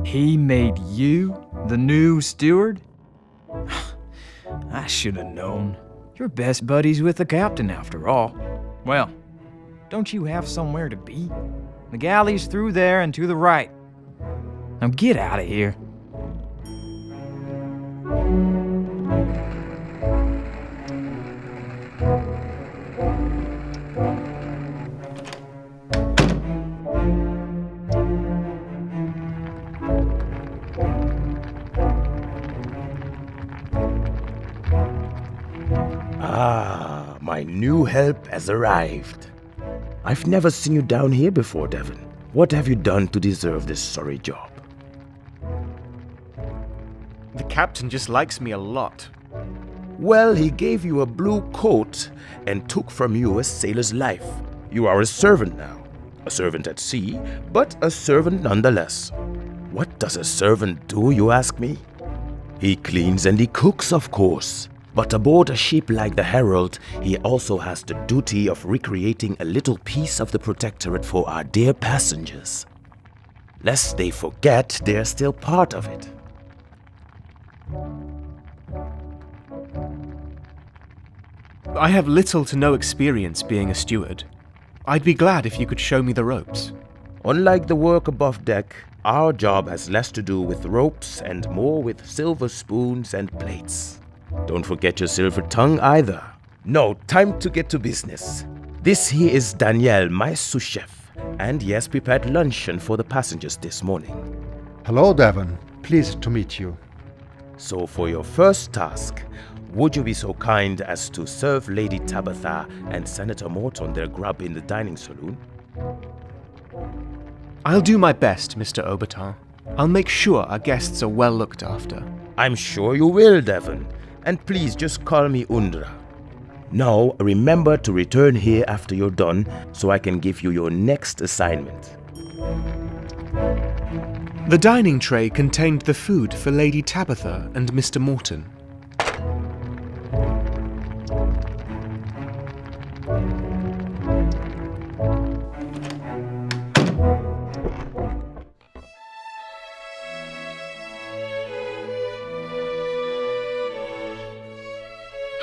He made you the new steward? I should have known. You're best buddies with the captain, after all. Well, don't you have somewhere to be? The galley's through there and to the right. Now get out of here. Ah, my new help has arrived. I've never seen you down here before, Devon. What have you done to deserve this sorry job? The captain just likes me a lot. Well, he gave you a blue coat and took from you a sailor's life. You are a servant now. A servant at sea, but a servant nonetheless. What does a servant do, you ask me? He cleans and he cooks, of course. But aboard a ship like the Herald, he also has the duty of recreating a little piece of the protectorate for our dear passengers. Lest they forget they're still part of it. I have little to no experience being a steward. I'd be glad if you could show me the ropes. Unlike the work above deck, our job has less to do with ropes and more with silver spoons and plates. Don't forget your silver tongue either. No, time to get to business. This here is Danielle, my sous chef, and he has prepared luncheon for the passengers this morning. Hello, Devon. Pleased to meet you. So for your first task, Would you be so kind as to serve Lady Tabitha and Senator Morton their grub in the dining saloon? I'll do my best, Mr. Obertal. I'll make sure our guests are well looked after. I'm sure you will, Devon. And please just call me Undra. Now, remember to return here after you're done so I can give you your next assignment. The dining tray contained the food for Lady Tabitha and Mr. Morton.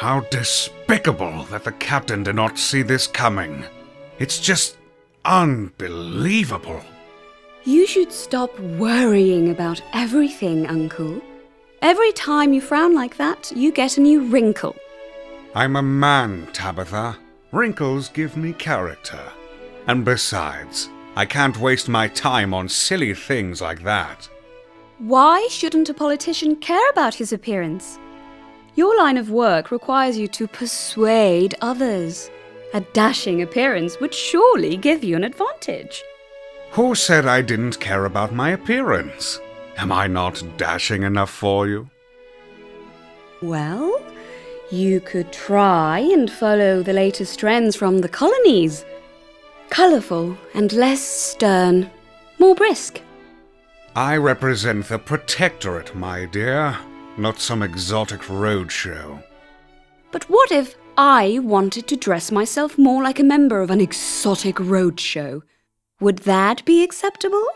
How despicable that the captain did not see this coming. It's just unbelievable. You should stop worrying about everything, Uncle. Every time you frown like that, you get a new wrinkle. I'm a man, Tabitha. Wrinkles give me character. And besides, I can't waste my time on silly things like that. Why shouldn't a politician care about his appearance? Your line of work requires you to persuade others. A dashing appearance would surely give you an advantage. Who said I didn't care about my appearance? Am I not dashing enough for you? Well, you could try and follow the latest trends from the colonies. Colourful and less stern. More brisk. I represent the Protectorate, my dear. Not some exotic roadshow. But what if I wanted to dress myself more like a member of an exotic roadshow? Would that be acceptable?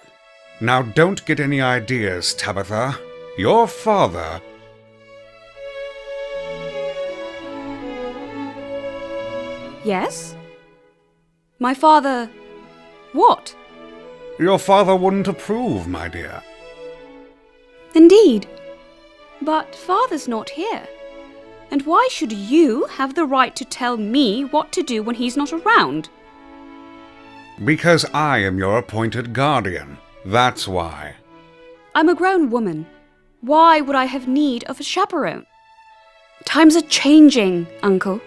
Now don't get any ideas, Tabitha. Your father... Yes? My father... what? Your father wouldn't approve, my dear. Indeed. But father's not here. And why should you have the right to tell me what to do when he's not around? Because I am your appointed guardian. That's why. I'm a grown woman. Why would I have need of a chaperone? Times are changing, Uncle.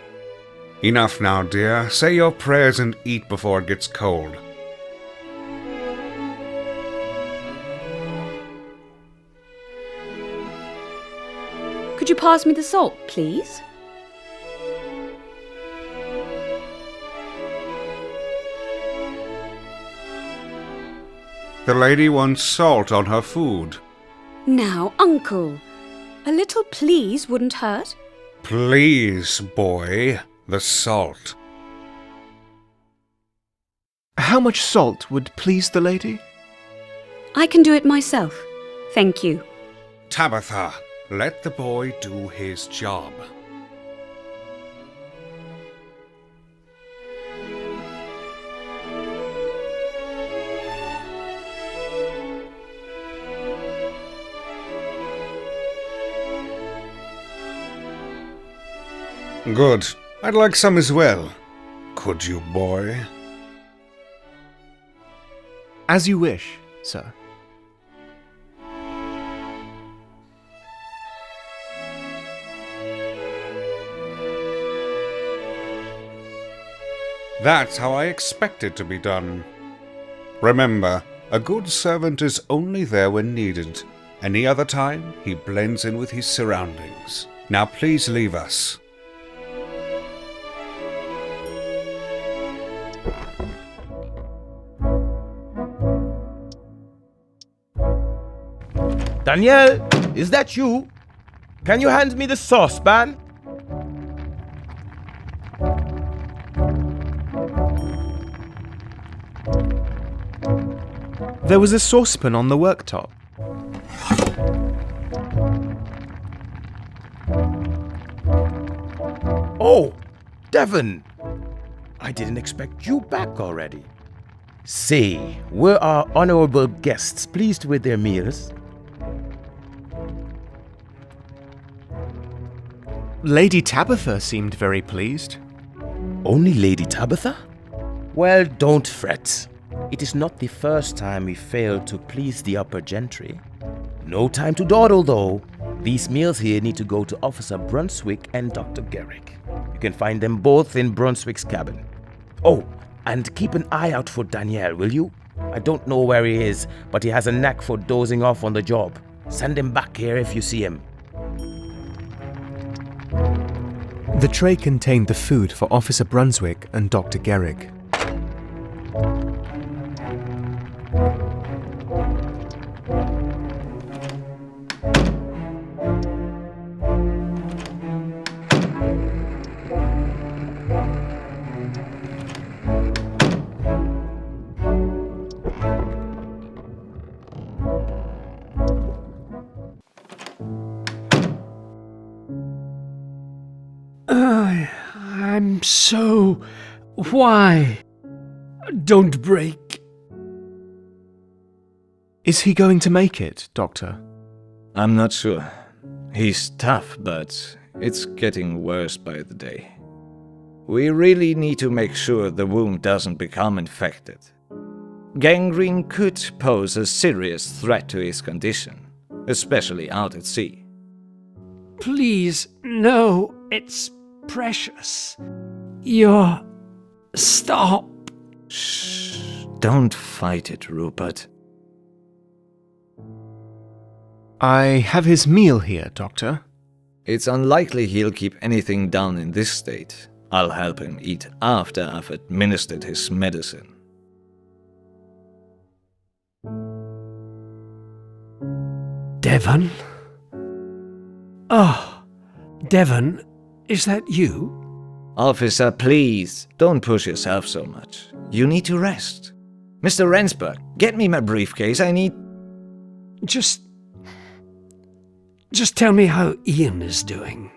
Enough now, dear. Say your prayers and eat before it gets cold. Could you pass me the salt, please? The lady wants salt on her food. Now, Uncle, a little please wouldn't hurt. Please, boy, the salt. How much salt would please the lady? I can do it myself. Thank you. Tabitha, let the boy do his job. Good. I'd like some as well. Could you, boy? As you wish, sir. That's how I expect it to be done. Remember, a good servant is only there when needed. Any other time, he blends in with his surroundings. Now please leave us. Danielle, is that you? Can you hand me the saucepan? There was a saucepan on the worktop. Oh, Devon! I didn't expect you back already. Say, were our honorable guests pleased with their meals? Lady Tabitha seemed very pleased. Only Lady Tabitha? Well, don't fret. It is not the first time we failed to please the upper gentry. No time to dawdle, though. These meals here need to go to Officer Brunswick and Dr. Garrick. You can find them both in Brunswick's cabin. Oh, and keep an eye out for Daniel, will you? I don't know where he is, but he has a knack for dozing off on the job. Send him back here if you see him. The tray contained the food for Officer Brunswick and Dr. Garrick. I'm so... Why? Don't break. Is he going to make it, Doctor? I'm not sure. He's tough, but it's getting worse by the day. We really need to make sure the wound doesn't become infected. Gangrene could pose a serious threat to his condition, especially out at sea. Please, no, it's precious. Stop. Shh, don't fight it, Rupert. I have his meal here, Doctor. It's unlikely he'll keep anything down in this state. I'll help him eat after I've administered his medicine. Devon? Oh, Devon, is that you? Officer, please, don't push yourself so much. You need to rest. Mr. Rensburg, get me my briefcase, I need... Just tell me how Ian is doing.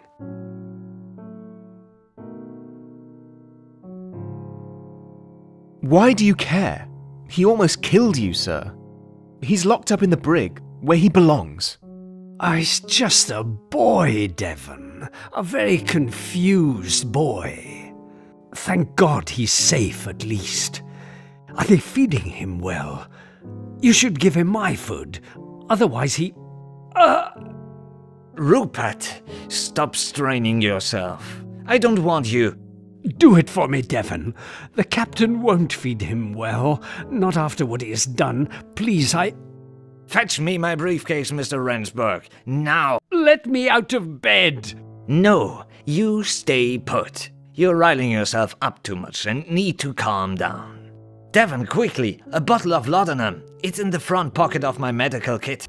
Why do you care? He almost killed you, sir. He's locked up in the brig, where he belongs. He's just a boy, Devon. A very confused boy. Thank God he's safe, at least. Are they feeding him well? You should give him my food. Otherwise he... Rupert, stop straining yourself. I don't want you... Do it for me, Devon. The captain won't feed him well. Not after what he has done. Please, Fetch me my briefcase, Mr. Rensburg. Now! Let me out of bed! No, you stay put. You're riling yourself up too much and need to calm down. Devon, quickly! A bottle of laudanum. It's in the front pocket of my medical kit.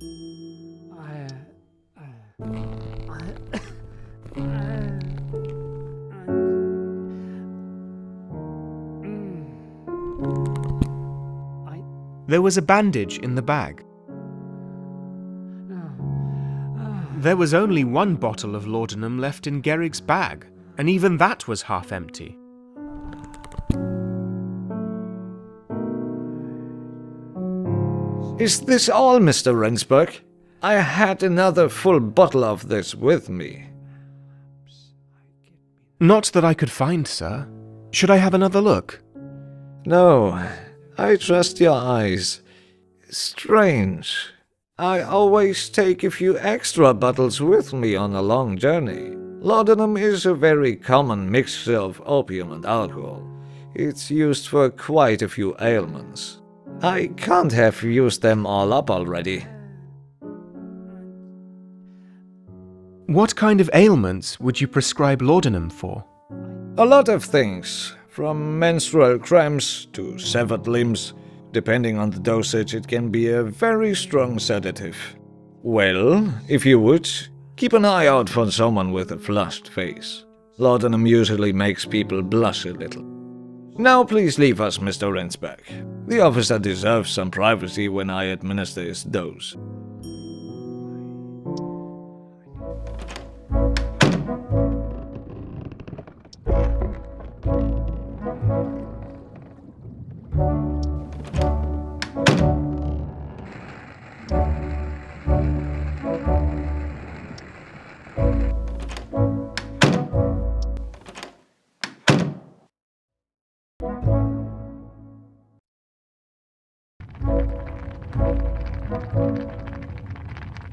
There was a bandage in the bag. There was only one bottle of laudanum left in Garrick's bag, and even that was half empty. Is this all, Mr. Rensburg? I had another full bottle of this with me. Not that I could find, sir. Should I have another look? No, I trust your eyes. Strange. I always take a few extra bottles with me on a long journey. Laudanum is a very common mixture of opium and alcohol. It's used for quite a few ailments. I can't have used them all up already. What kind of ailments would you prescribe laudanum for? A lot of things, from menstrual cramps to severed limbs. Depending on the dosage, it can be a very strong sedative. Well, if you would, keep an eye out for someone with a flushed face. Laudanum usually makes people blush a little. Now please leave us, Mr. Rensburg. The officer deserves some privacy when I administer his dose.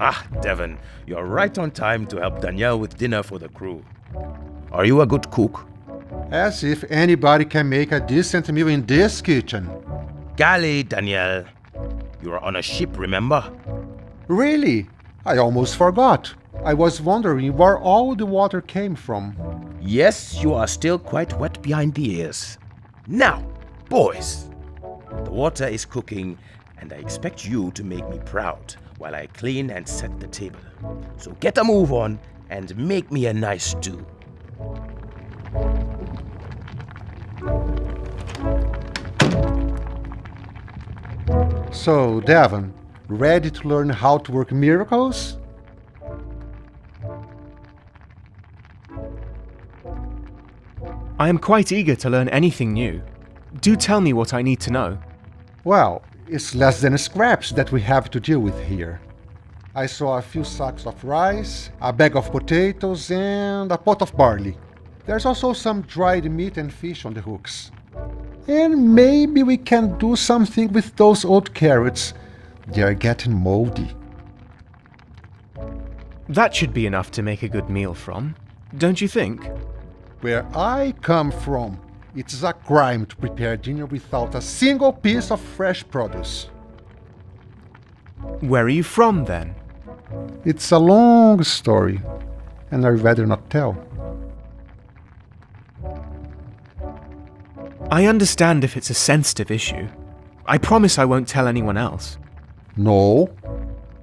Ah, Devon, you're right on time to help Danielle with dinner for the crew. Are you a good cook? As if anybody can make a decent meal in this kitchen. Golly, Danielle. You are on a ship, remember? Really? I almost forgot. I was wondering where all the water came from. Yes, you are still quite wet behind the ears. Now, boys, the water is cooking, and I expect you to make me proud while I clean and set the table. So get a move on and make me a nice stew. So, Devon, ready to learn how to work miracles? I am quite eager to learn anything new. Do tell me what I need to know. Well, it's less than scraps that we have to deal with here. I saw a few sacks of rice, a bag of potatoes, and a pot of barley. There's also some dried meat and fish on the hooks. And maybe we can do something with those old carrots. They are getting moldy. That should be enough to make a good meal from, don't you think? Where I come from, it's a crime to prepare dinner without a single piece of fresh produce. Where are you from, then? It's a long story, and I'd rather not tell. I understand if it's a sensitive issue. I promise I won't tell anyone else. No?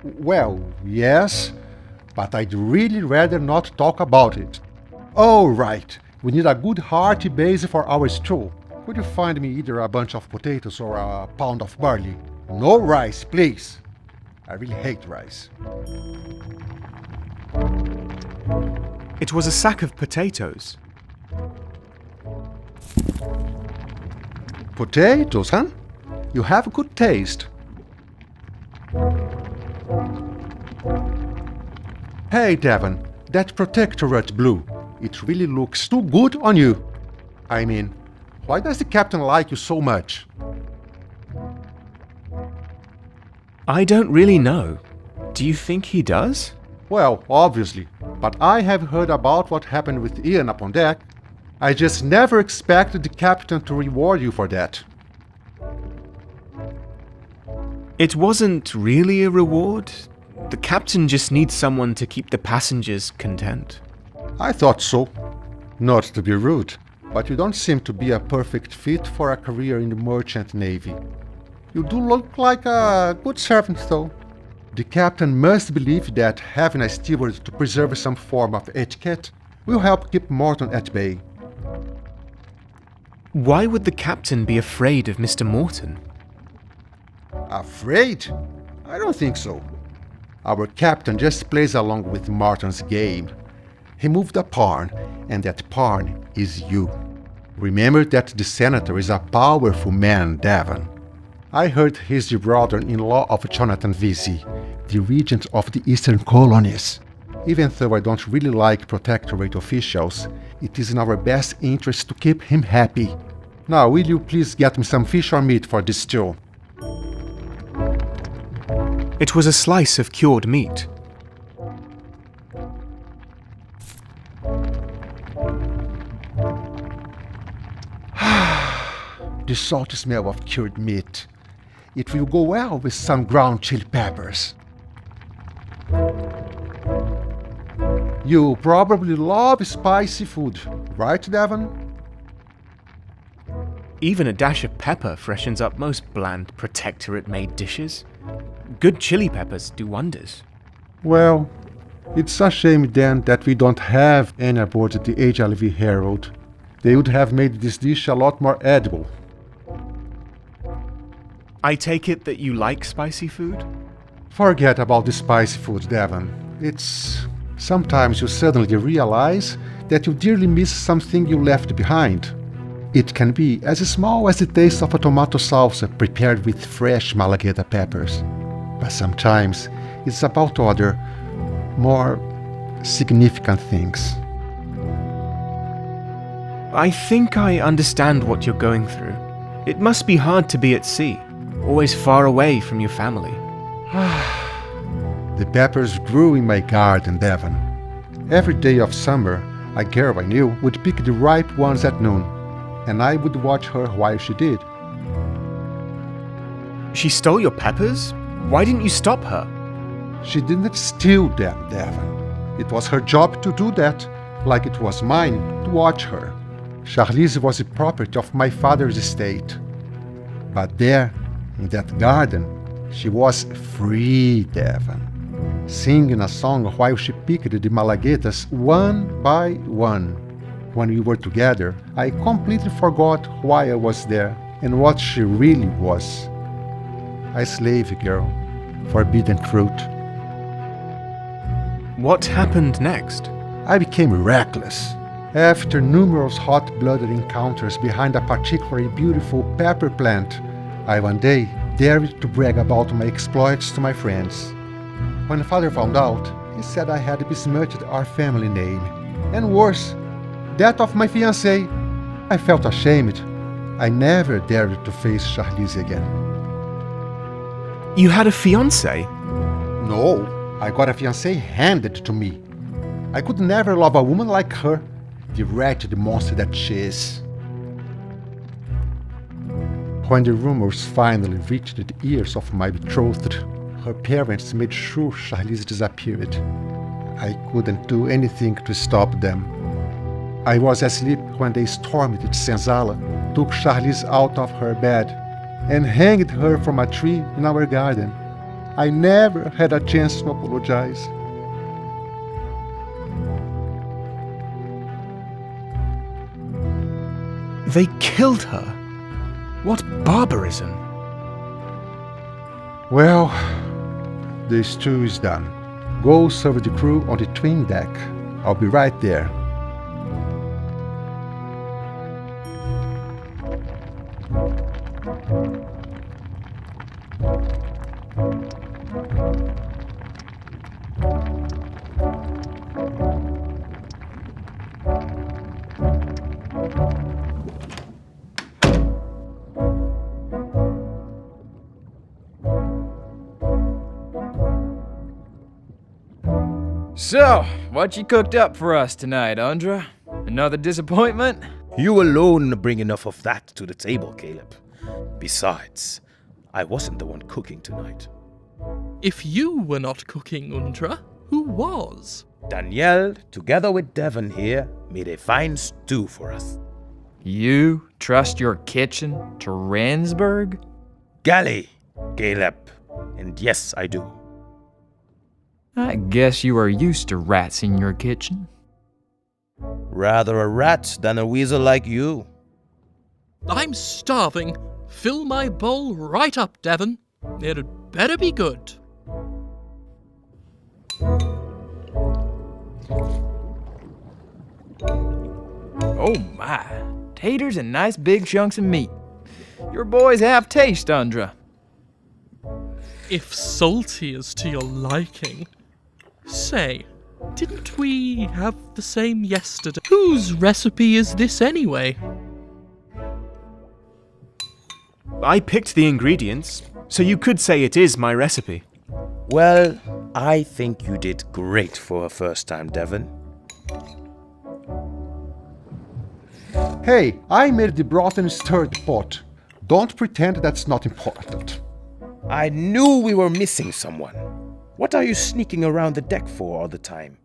Well, yes, but I'd really rather not talk about it. Oh, right. We need a good hearty base for our stew. Could you find me either a bunch of potatoes or a pound of barley? No rice, please. I really hate rice. It was a sack of potatoes. Potatoes, huh? You have good taste. Hey, Devon, that protectorate blue. It really looks too good on you. I mean, why does the captain like you so much? I don't really know. Do you think he does? Well, obviously, but I have heard about what happened with Ian up on deck. I just never expected the captain to reward you for that. It wasn't really a reward. The captain just needs someone to keep the passengers content. I thought so. Not to be rude, but you don't seem to be a perfect fit for a career in the merchant navy. You do look like a good servant, though. The captain must believe that having a steward to preserve some form of etiquette will help keep Morton at bay. Why would the captain be afraid of Mr. Morton? Afraid? I don't think so. Our captain just plays along with Morton's game. He moved a pawn, and that pawn is you. Remember that the senator is a powerful man, Devon. I heard he's the brother-in-law of Jonathan Vesey, the regent of the eastern colonies. Even though I don't really like protectorate officials, it is in our best interest to keep him happy. Now, will you please get me some fish or meat for this stew? It was a slice of cured meat. The salty smell of cured meat. It will go well with some ground chili peppers. You probably love spicy food, right, Devon? Even a dash of pepper freshens up most bland protectorate-made dishes. Good chili peppers do wonders. Well, it's a shame then that we don't have any aboard the HLV Herald. They would have made this dish a lot more edible. I take it that you like spicy food? Forget about the spicy food, Devon. It's... sometimes you suddenly realize that you dearly miss something you left behind. It can be as small as the taste of a tomato salsa prepared with fresh Malagueta peppers. But sometimes it's about other, more significant things. I think I understand what you're going through. It must be hard to be at sea, always far away from your family. The peppers grew in my garden, Devon. Every day of summer, a girl I knew would pick the ripe ones at noon, and I would watch her while she did. She stole your peppers? Why didn't you stop her? She didn't steal them, Devon. It was her job to do that, like it was mine to watch her. Charlize was the property of my father's estate. But there, in that garden, she was free, Devon. Singing a song while she picked the malaguetas one by one. When we were together, I completely forgot why I was there and what she really was. A slave girl, forbidden fruit. What happened next? I became reckless. After numerous hot-blooded encounters behind a particularly beautiful pepper plant, I one day dared to brag about my exploits to my friends. When father found out, he said I had besmirched our family name, and worse, that of my fiancée. I felt ashamed. I never dared to face Charlize again. You had a fiancé? No, I got a fiancé handed to me. I could never love a woman like her, the wretched monster that she is. When the rumors finally reached the ears of my betrothed, her parents made sure Charlize disappeared. I couldn't do anything to stop them. I was asleep when they stormed the Senzala, took Charlize out of her bed, and hanged her from a tree in our garden. I never had a chance to apologize. They killed her? What barbarism! Well, the stew is done. Go serve the crew on the twin deck. I'll be right there. So, what you cooked up for us tonight, Undra? Another disappointment? You alone bring enough of that to the table, Caleb. Besides, I wasn't the one cooking tonight. If you were not cooking, Undra, who was? Danielle, together with Devon here, made a fine stew for us. You trust your kitchen to Ransburg? Galley, Caleb. And yes, I do. I guess you are used to rats in your kitchen. Rather a rat than a weasel like you. I'm starving. Fill my bowl right up, Devon. It'd better be good. Oh my, taters and nice big chunks of meat. Your boys have taste, Undra. If salty is to your liking. Say, didn't we have the same yesterday? Whose recipe is this anyway? I picked the ingredients, so you could say it is my recipe. Well, I think you did great for a first time, Devon. Hey, I made the broth and stirred the pot. Don't pretend that's not important. I knew we were missing someone. What are you sneaking around the deck for all the time?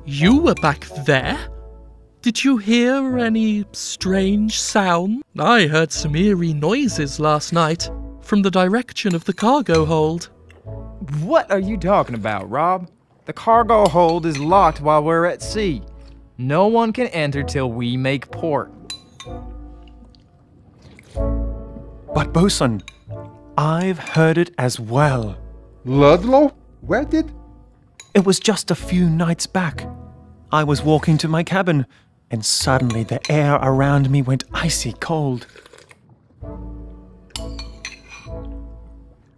You were back there? Did you hear any strange sound? I heard some eerie noises last night from the direction of the cargo hold. What are you talking about, Rob? The cargo hold is locked while we're at sea. No one can enter till we make port. But Bosun, I've heard it as well. Ludlow? Where did? It was just a few nights back. I was walking to my cabin, and suddenly the air around me went icy cold.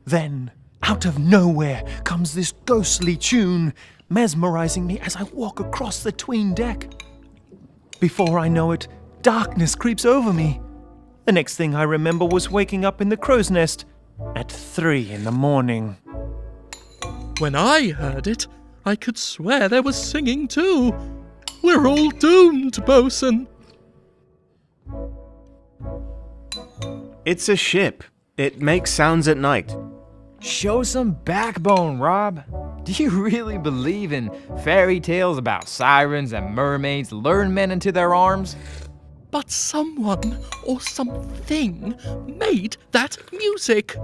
Then, out of nowhere, comes this ghostly tune, mesmerizing me as I walk across the tween deck. Before I know it, darkness creeps over me. The next thing I remember was waking up in the crow's nest at 3 in the morning. When I heard it, I could swear there was singing too. We're all doomed, bosun. It's a ship. It makes sounds at night. Show some backbone, Rob. Do you really believe in fairy tales about sirens and mermaids luring men into their arms? But someone or something made that music.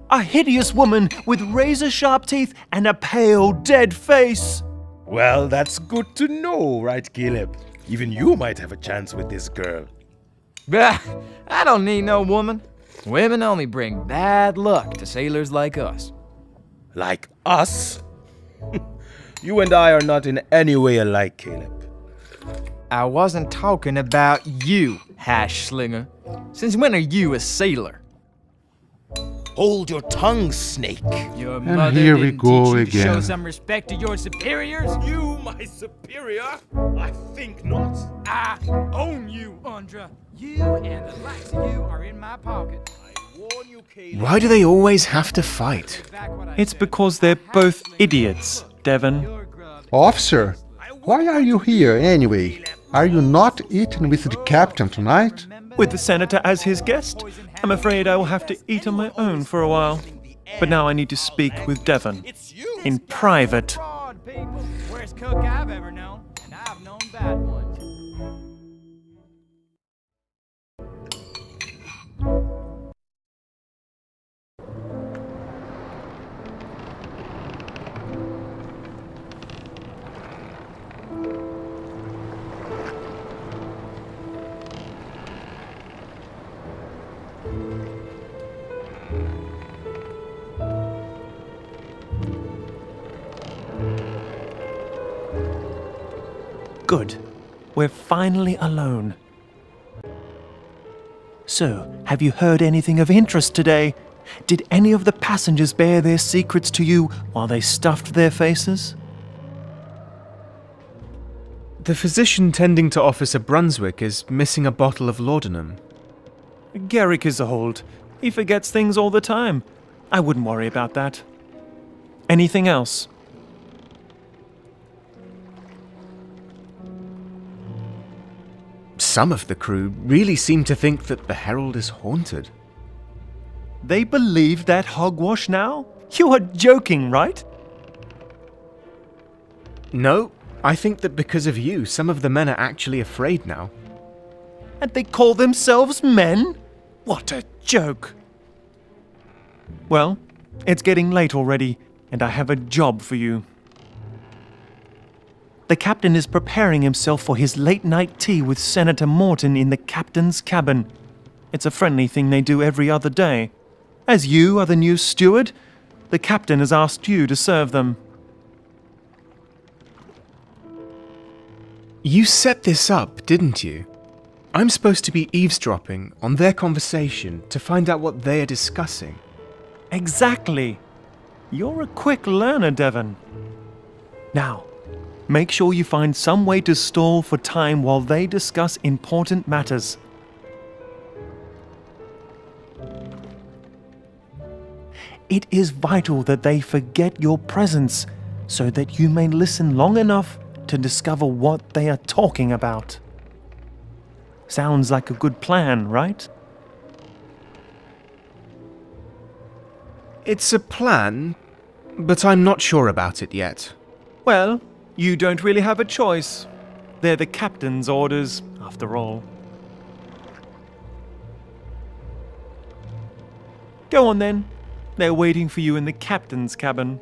A hideous woman with razor-sharp teeth and a pale, dead face. Well, that's good to know, right, Caleb? Even you might have a chance with this girl. Bah, I don't need no woman. Women only bring bad luck to sailors like us. Like us? You and I are not in any way alike, Caleb. I wasn't talking about you, hash slinger. Since when are you a sailor? Hold your tongue, snake. Your And mother here we didn't go teach you to show again. some respect to your superiors? You, my superior? I think not. I own you, Andra. You and the likes of you are in my pocket. I warn you, Caleb. Why do they always have to fight? It's because they're both idiots, Devon. Officer, why are you here anyway? Are you not eating with the captain tonight? With the senator as his guest, I'm afraid I will have to eat on my own for a while. But now I need to speak with Devon. In private. Worst cook I've ever known, and I've known bad ones. Good. We're finally alone. So, have you heard anything of interest today? Did any of the passengers bear their secrets to you while they stuffed their faces? The physician tending to Officer Brunswick is missing a bottle of laudanum. Garrick is old. He forgets things all the time. I wouldn't worry about that. Anything else? Some of the crew really seem to think that the Herald is haunted. They believe that hogwash now? You are joking, right? No, I think that because of you, some of the men are actually afraid now. And they call themselves men? What a joke! Well, it's getting late already, and I have a job for you. The captain is preparing himself for his late-night tea with Senator Morton in the captain's cabin. It's a friendly thing they do every other day. As you are the new steward, the captain has asked you to serve them. You set this up, didn't you? I'm supposed to be eavesdropping on their conversation to find out what they are discussing. Exactly. You're a quick learner, Devon. Now, make sure you find some way to stall for time while they discuss important matters. It is vital that they forget your presence so that you may listen long enough to discover what they are talking about. Sounds like a good plan, right? It's a plan, but I'm not sure about it yet. Well, you don't really have a choice. They're the captain's orders, after all. Go on then. They're waiting for you in the captain's cabin.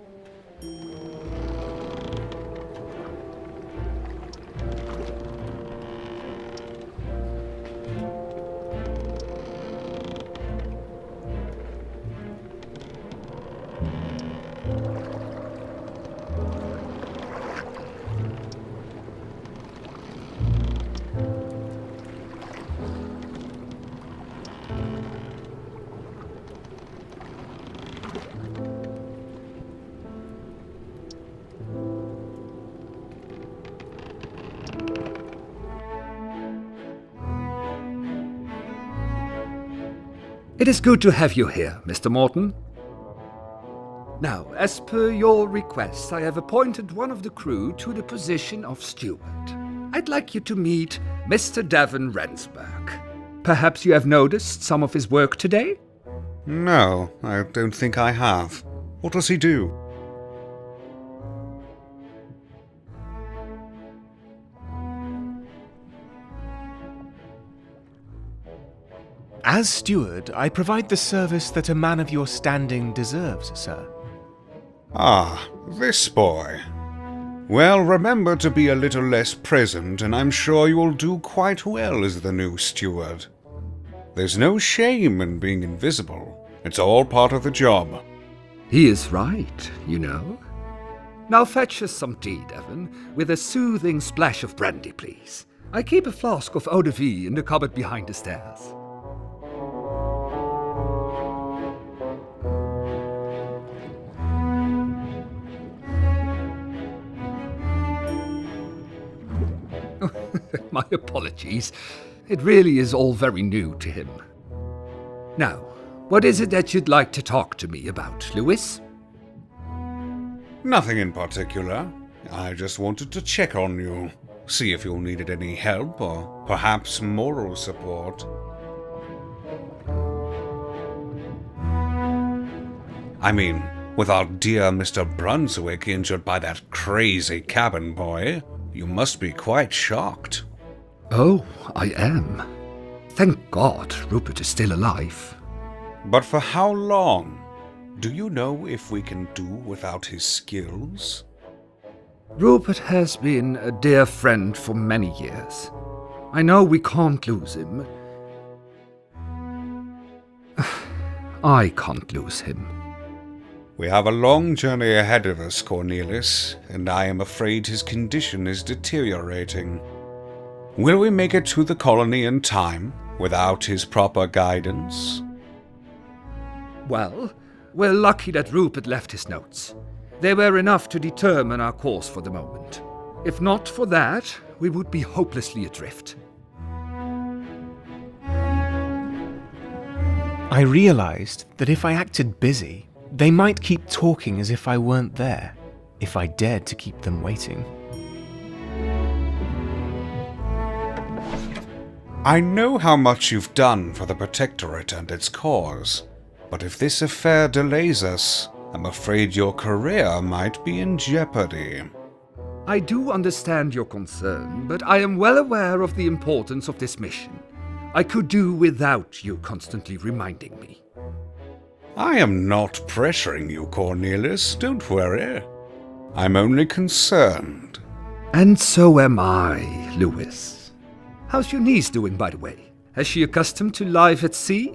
It is good to have you here, Mr. Morton. Now, as per your request, I have appointed one of the crew to the position of steward. I'd like you to meet Mr. Davin Rensburg. Perhaps you have noticed some of his work today? No, I don't think I have. What does he do? As steward, I provide the service that a man of your standing deserves, sir. Ah, this boy. Well, remember to be a little less present, and I'm sure you will do quite well as the new steward. There's no shame in being invisible. It's all part of the job. He is right, you know. Now fetch us some tea, Devon, with a soothing splash of brandy, please. I keep a flask of eau-de-vie in the cupboard behind the stairs. My apologies. It really is all very new to him. Now, what is it that you'd like to talk to me about, Lewis? Nothing in particular. I just wanted to check on you. See if you needed any help or perhaps moral support. I mean, with our dear Mr. Brunswick injured by that crazy cabin boy, you must be quite shocked. Oh, I am. Thank God Rupert is still alive. But for how long? Do you know if we can do without his skills? Rupert has been a dear friend for many years. I know we can't lose him. I can't lose him. We have a long journey ahead of us, Cornelius, and I am afraid his condition is deteriorating. Will we make it to the colony in time, without his proper guidance? Well, we're lucky that Rupert left his notes. They were enough to determine our course for the moment. If not for that, we would be hopelessly adrift. I realized that if I acted busy, they might keep talking as if I weren't there, if I dared to keep them waiting. I know how much you've done for the Protectorate and its cause, but if this affair delays us, I'm afraid your career might be in jeopardy. I do understand your concern, but I am well aware of the importance of this mission. I could do without you constantly reminding me. I am not pressuring you, Cornelius, don't worry. I'm only concerned. And so am I, Lewis. How's your niece doing, by the way? Has she accustomed to life at sea?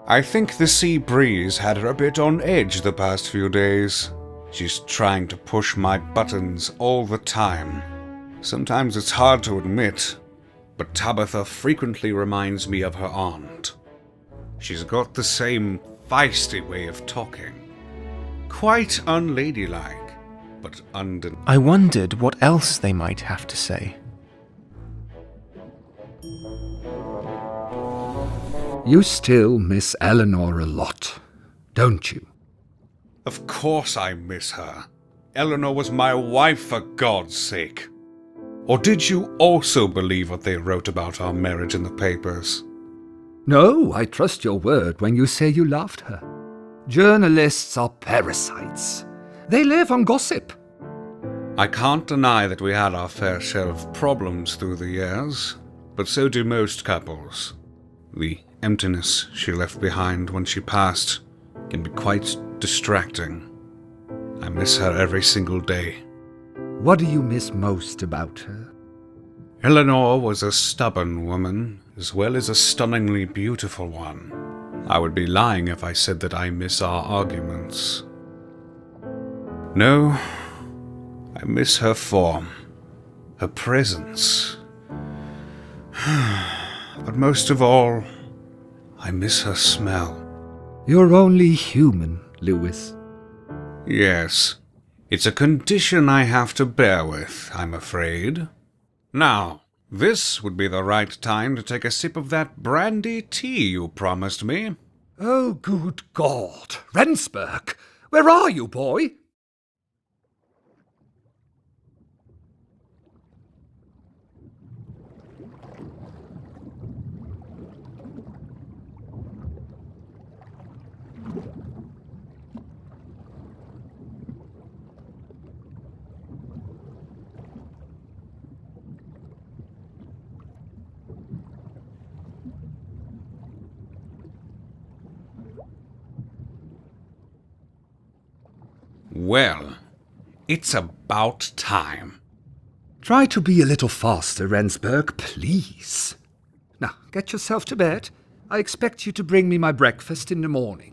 I think the sea breeze had her a bit on edge the past few days. She's trying to push my buttons all the time. Sometimes it's hard to admit, but Tabitha frequently reminds me of her aunt. She's got the same feisty way of talking. Quite unladylike, but undeniable. I wondered what else they might have to say. You still miss Eleanor a lot, don't you? Of course I miss her. Eleanor was my wife, for God's sake. Or did you also believe what they wrote about our marriage in the papers? No, I trust your word when you say you loved her. Journalists are parasites. They live on gossip. I can't deny that we had our fair share of problems through the years, but so do most couples. The emptiness she left behind when she passed can be quite distracting. I miss her every single day. What do you miss most about her? Eleanor was a stubborn woman, as well as a stunningly beautiful one. I would be lying if I said that I miss our arguments. No, I miss her form, her presence. But most of all, I miss her smell. You're only human, Lewis. Yes, it's a condition I have to bear with, I'm afraid. Now, This would be the right time to take a sip of that brandy tea you promised me. Oh, good God! Rensburg! Where are you, boy? Well, it's about time. Try to be a little faster, Rensburg, please. Now, get yourself to bed. I expect you to bring me my breakfast in the morning.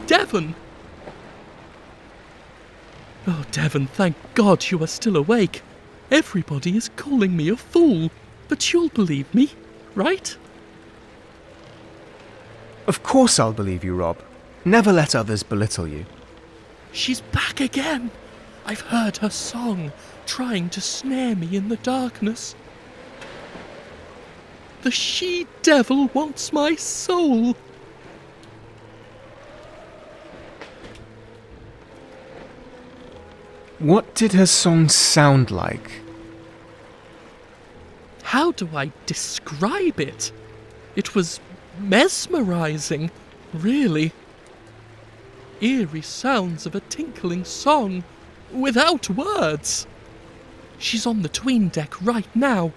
Devon! Oh, Devon, thank God you are still awake. Everybody is calling me a fool, but you'll believe me, right? Of course I'll believe you, Rob. Never let others belittle you. She's back again. I've heard her song, trying to snare me in the darkness. The she-devil wants my soul. What did her song sound like? How do I describe it? It was mesmerizing, really. Eerie sounds of a tinkling song, without words. She's on the 'tween deck right now.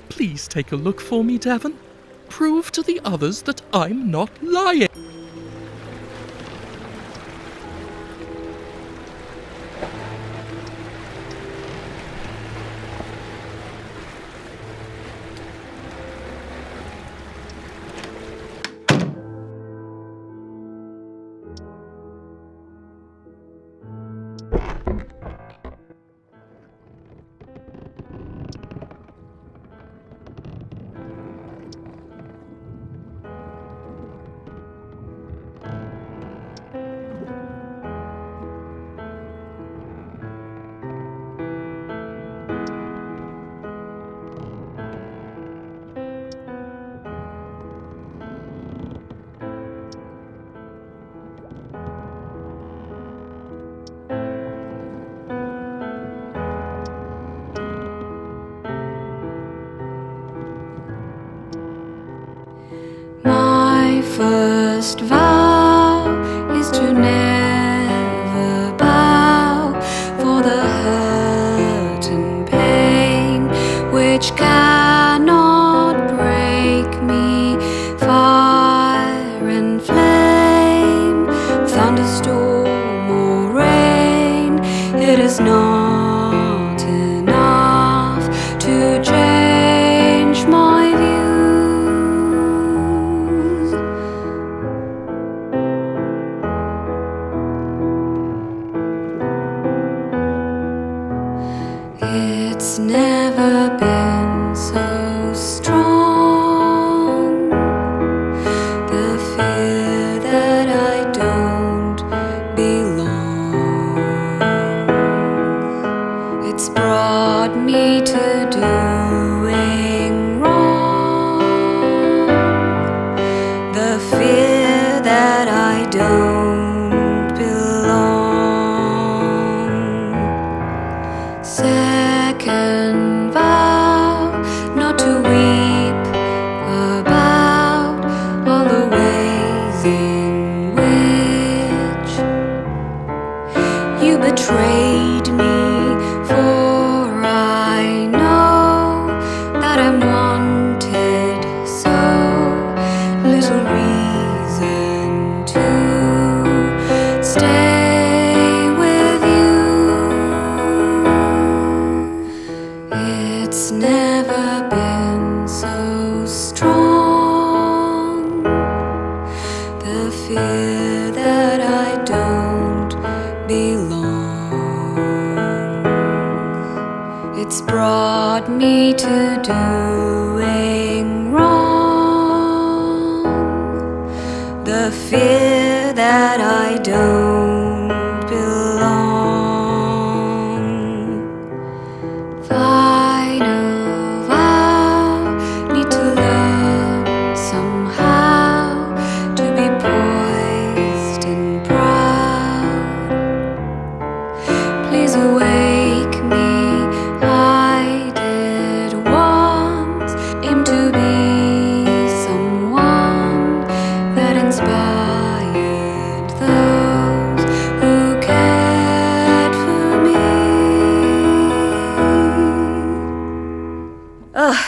Please take a look for me, Devon. Prove to the others that I'm not lying. First vow is to never bow for the hurt and pain which cannot break me. Fire and flame, thunderstorm or rain, it is not enough to change my view. It's never been so strong, the fear that I don't belong. It's brought me to doing wrong, the fear that I don't belong. Second vow, not to weep about all the ways in which you betrayed me, for I know that I'm wanted, so little reason to stay with you. It's never been so strong, brought me to doing wrong. The fear that I don't belong. Final vow, need to learn somehow to be poised and proud. Please awake me. I did once aim to be someone that inspired those who cared for me. Ugh,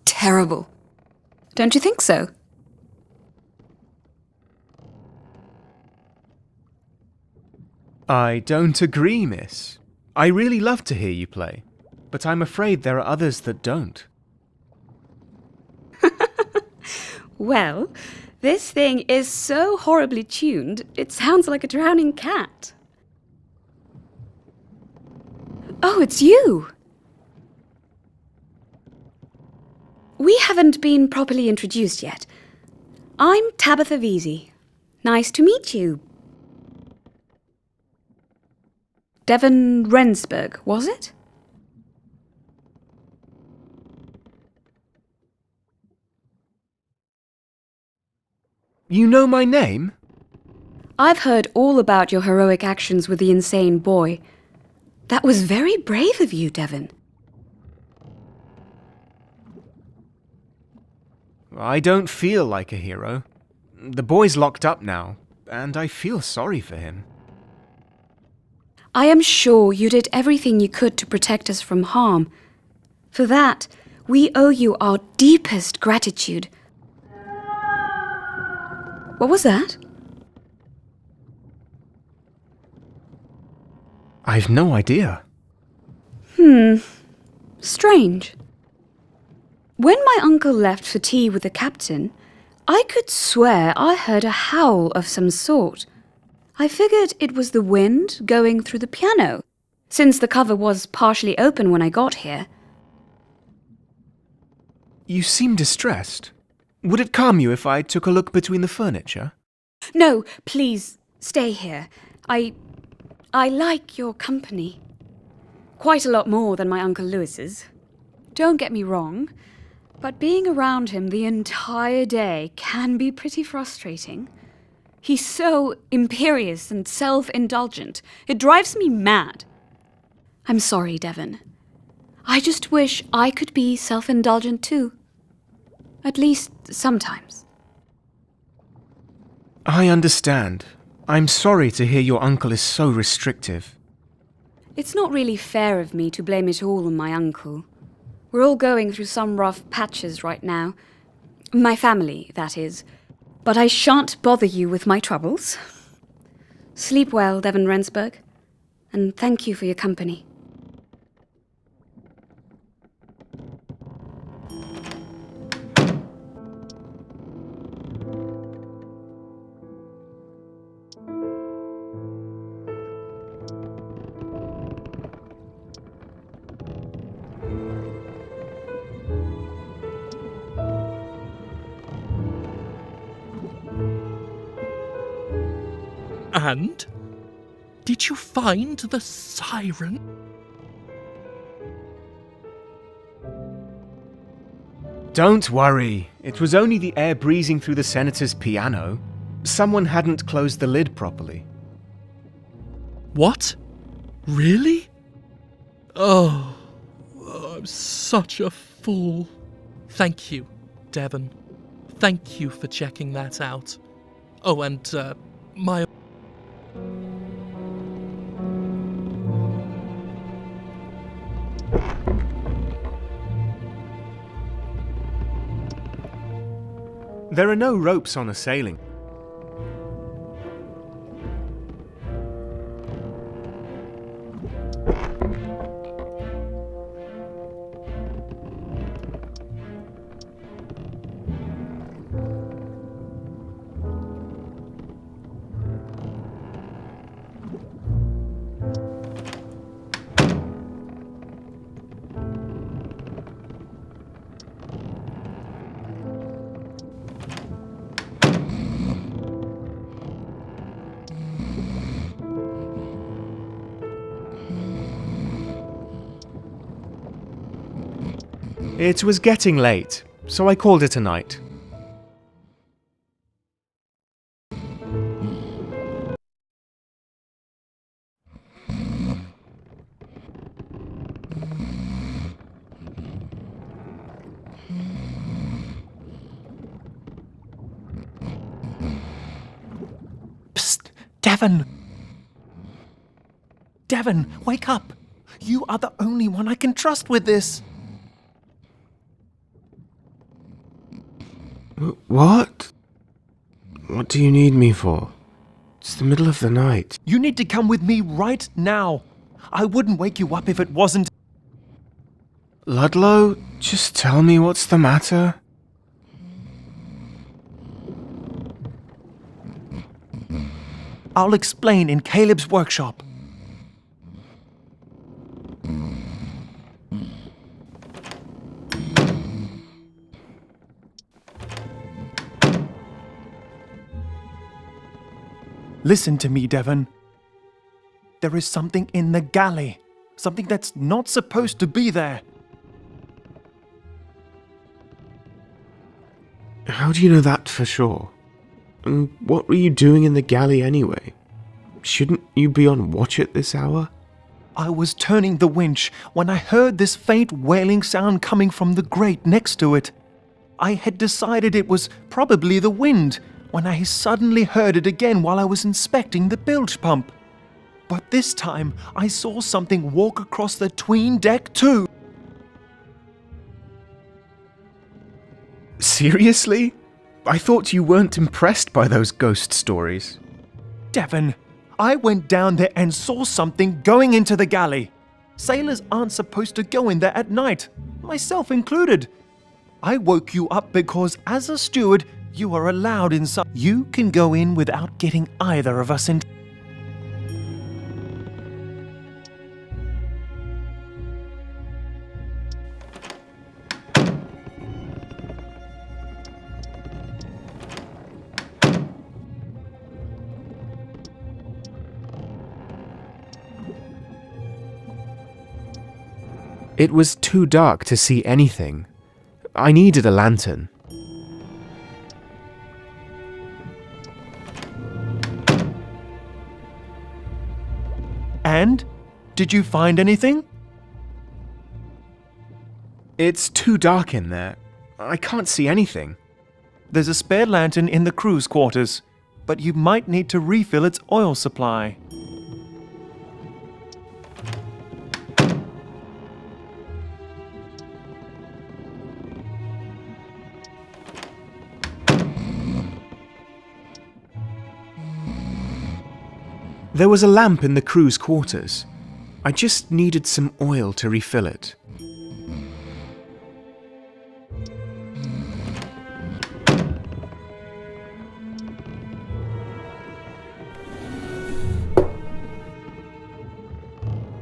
terrible. Don't you think so? I don't agree, miss. I really love to hear you play, but I'm afraid there are others that don't. Well, this thing is so horribly tuned, it sounds like a drowning cat. Oh, it's you! We haven't been properly introduced yet. I'm Tabitha Vesey. Nice to meet you. Devon Rensburg, was it? You know my name? I've heard all about your heroic actions with the insane boy. That was very brave of you, Devon. I don't feel like a hero. The boy's locked up now, and I feel sorry for him. I am sure you did everything you could to protect us from harm. For that, we owe you our deepest gratitude. What was that? I've no idea. Strange. When my uncle left for tea with the captain, I could swear I heard a howl of some sort. I figured it was the wind going through the piano, since the cover was partially open when I got here. You seem distressed. Would it calm you if I took a look between the furniture? No, please, stay here. I like your company. Quite a lot more than my Uncle Lewis's. Don't get me wrong, but being around him the entire day can be pretty frustrating. He's so imperious and self-indulgent. It drives me mad. I'm sorry, Devon. I just wish I could be self-indulgent too. At least sometimes. I understand. I'm sorry to hear your uncle is so restrictive. It's not really fair of me to blame it all on my uncle. We're all going through some rough patches right now. My family, that is. But I shan't bother you with my troubles. Sleep well, Devon Rensburg, and thank you for your company. And? Did you find the siren? Don't worry. It was only the air breezing through the senator's piano. Someone hadn't closed the lid properly. What? Really? Oh, I'm such a fool. Thank you, Devon. Thank you for checking that out. Oh, and, my... There are no ropes on a sailing. It was getting late, so I called it a night. Psst! Devon! Devon, wake up! You are the only one I can trust with this! What? What do you need me for? It's the middle of the night. You need to come with me right now. I wouldn't wake you up if it wasn't... Ludlow, just tell me what's the matter. I'll explain in Caleb's workshop. Listen to me, Devon. There is something in the galley. Something that's not supposed to be there. How do you know that for sure? And what were you doing in the galley anyway? Shouldn't you be on watch at this hour? I was turning the winch when I heard this faint wailing sound coming from the grate next to it. I had decided it was probably the wind when I suddenly heard it again while I was inspecting the bilge pump. But this time, I saw something walk across the 'tween deck too. Seriously? I thought you weren't impressed by those ghost stories. Devon, I went down there and saw something going into the galley. Sailors aren't supposed to go in there at night, myself included. I woke you up because, as a steward, you are allowed inside. You can go in without getting either of us in. It was too dark to see anything. I needed a lantern. And? Did you find anything? It's too dark in there. I can't see anything. There's a spare lantern in the crew's quarters, but you might need to refill its oil supply. There was a lamp in the crew's quarters. I just needed some oil to refill it.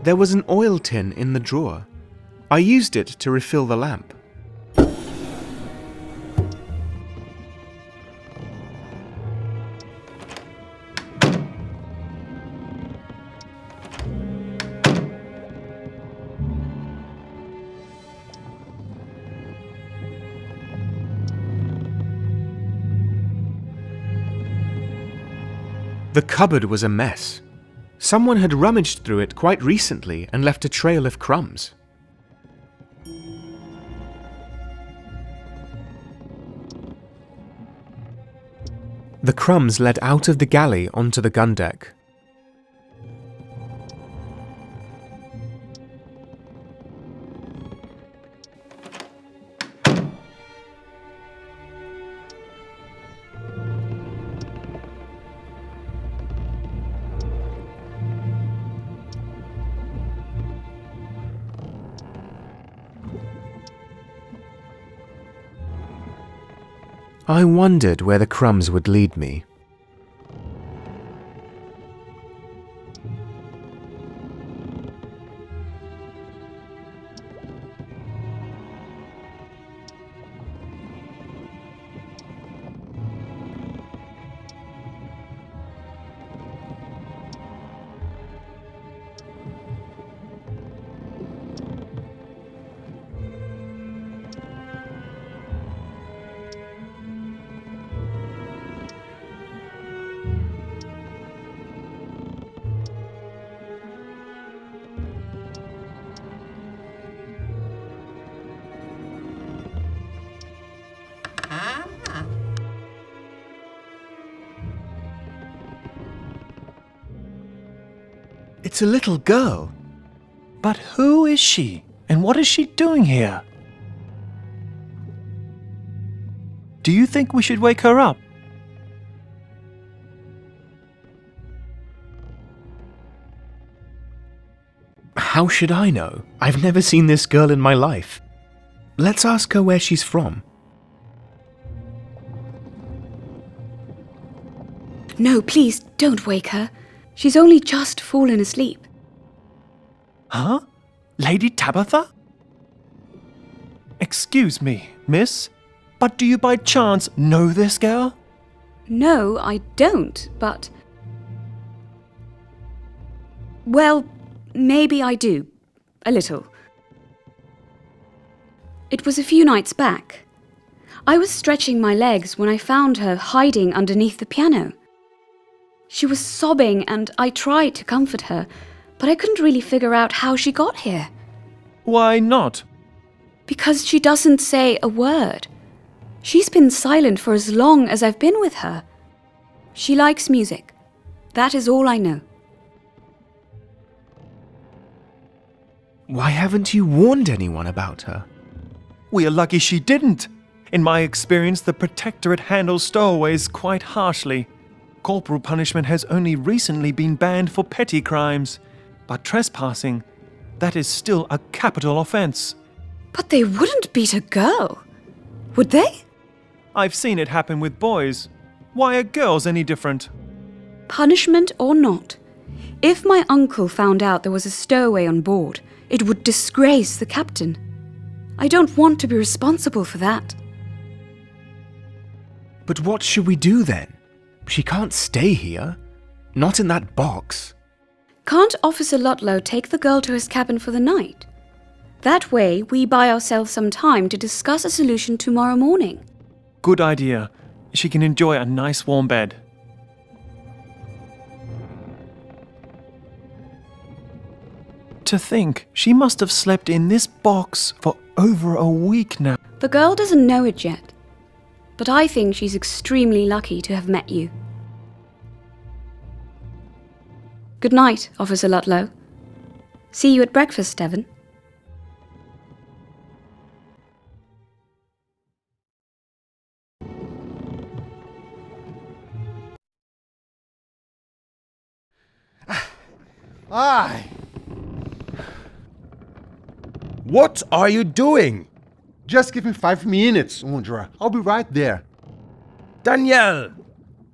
There was an oil tin in the drawer. I used it to refill the lamp. The cupboard was a mess. Someone had rummaged through it quite recently and left a trail of crumbs. The crumbs led out of the galley onto the gun deck. I wondered where the crumbs would lead me. It's a little girl. But who is she? And what is she doing here? Do you think we should wake her up? How should I know? I've never seen this girl in my life. Let's ask her where she's from. No, please, don't wake her. She's only just fallen asleep. Huh? Lady Tabitha? Excuse me, miss, but do you by chance know this girl? No, I don't, but... Well, maybe I do. A little. It was a few nights back. I was stretching my legs when I found her hiding underneath the piano. She was sobbing and I tried to comfort her, but I couldn't really figure out how she got here. Why not? Because she doesn't say a word. She's been silent for as long as I've been with her. She likes music. That is all I know. Why haven't you warned anyone about her? We are lucky she didn't. In my experience, the Protectorate handles stowaways quite harshly. Corporal punishment has only recently been banned for petty crimes, but trespassing, that is still a capital offence. But they wouldn't beat a girl, would they? I've seen it happen with boys. Why are girls any different? Punishment or not, if my uncle found out there was a stowaway on board, it would disgrace the captain. I don't want to be responsible for that. But what should we do then? She can't stay here. Not in that box. Can't Officer Ludlow take the girl to his cabin for the night? That way, we buy ourselves some time to discuss a solution tomorrow morning. Good idea. She can enjoy a nice warm bed. To think, she must have slept in this box for over a week now. The girl doesn't know it yet, but I think she's extremely lucky to have met you. Good night, Officer Ludlow. See you at breakfast, Devon. Aye. What are you doing? Just give me 5 minutes, Undra. I'll be right there. Danielle,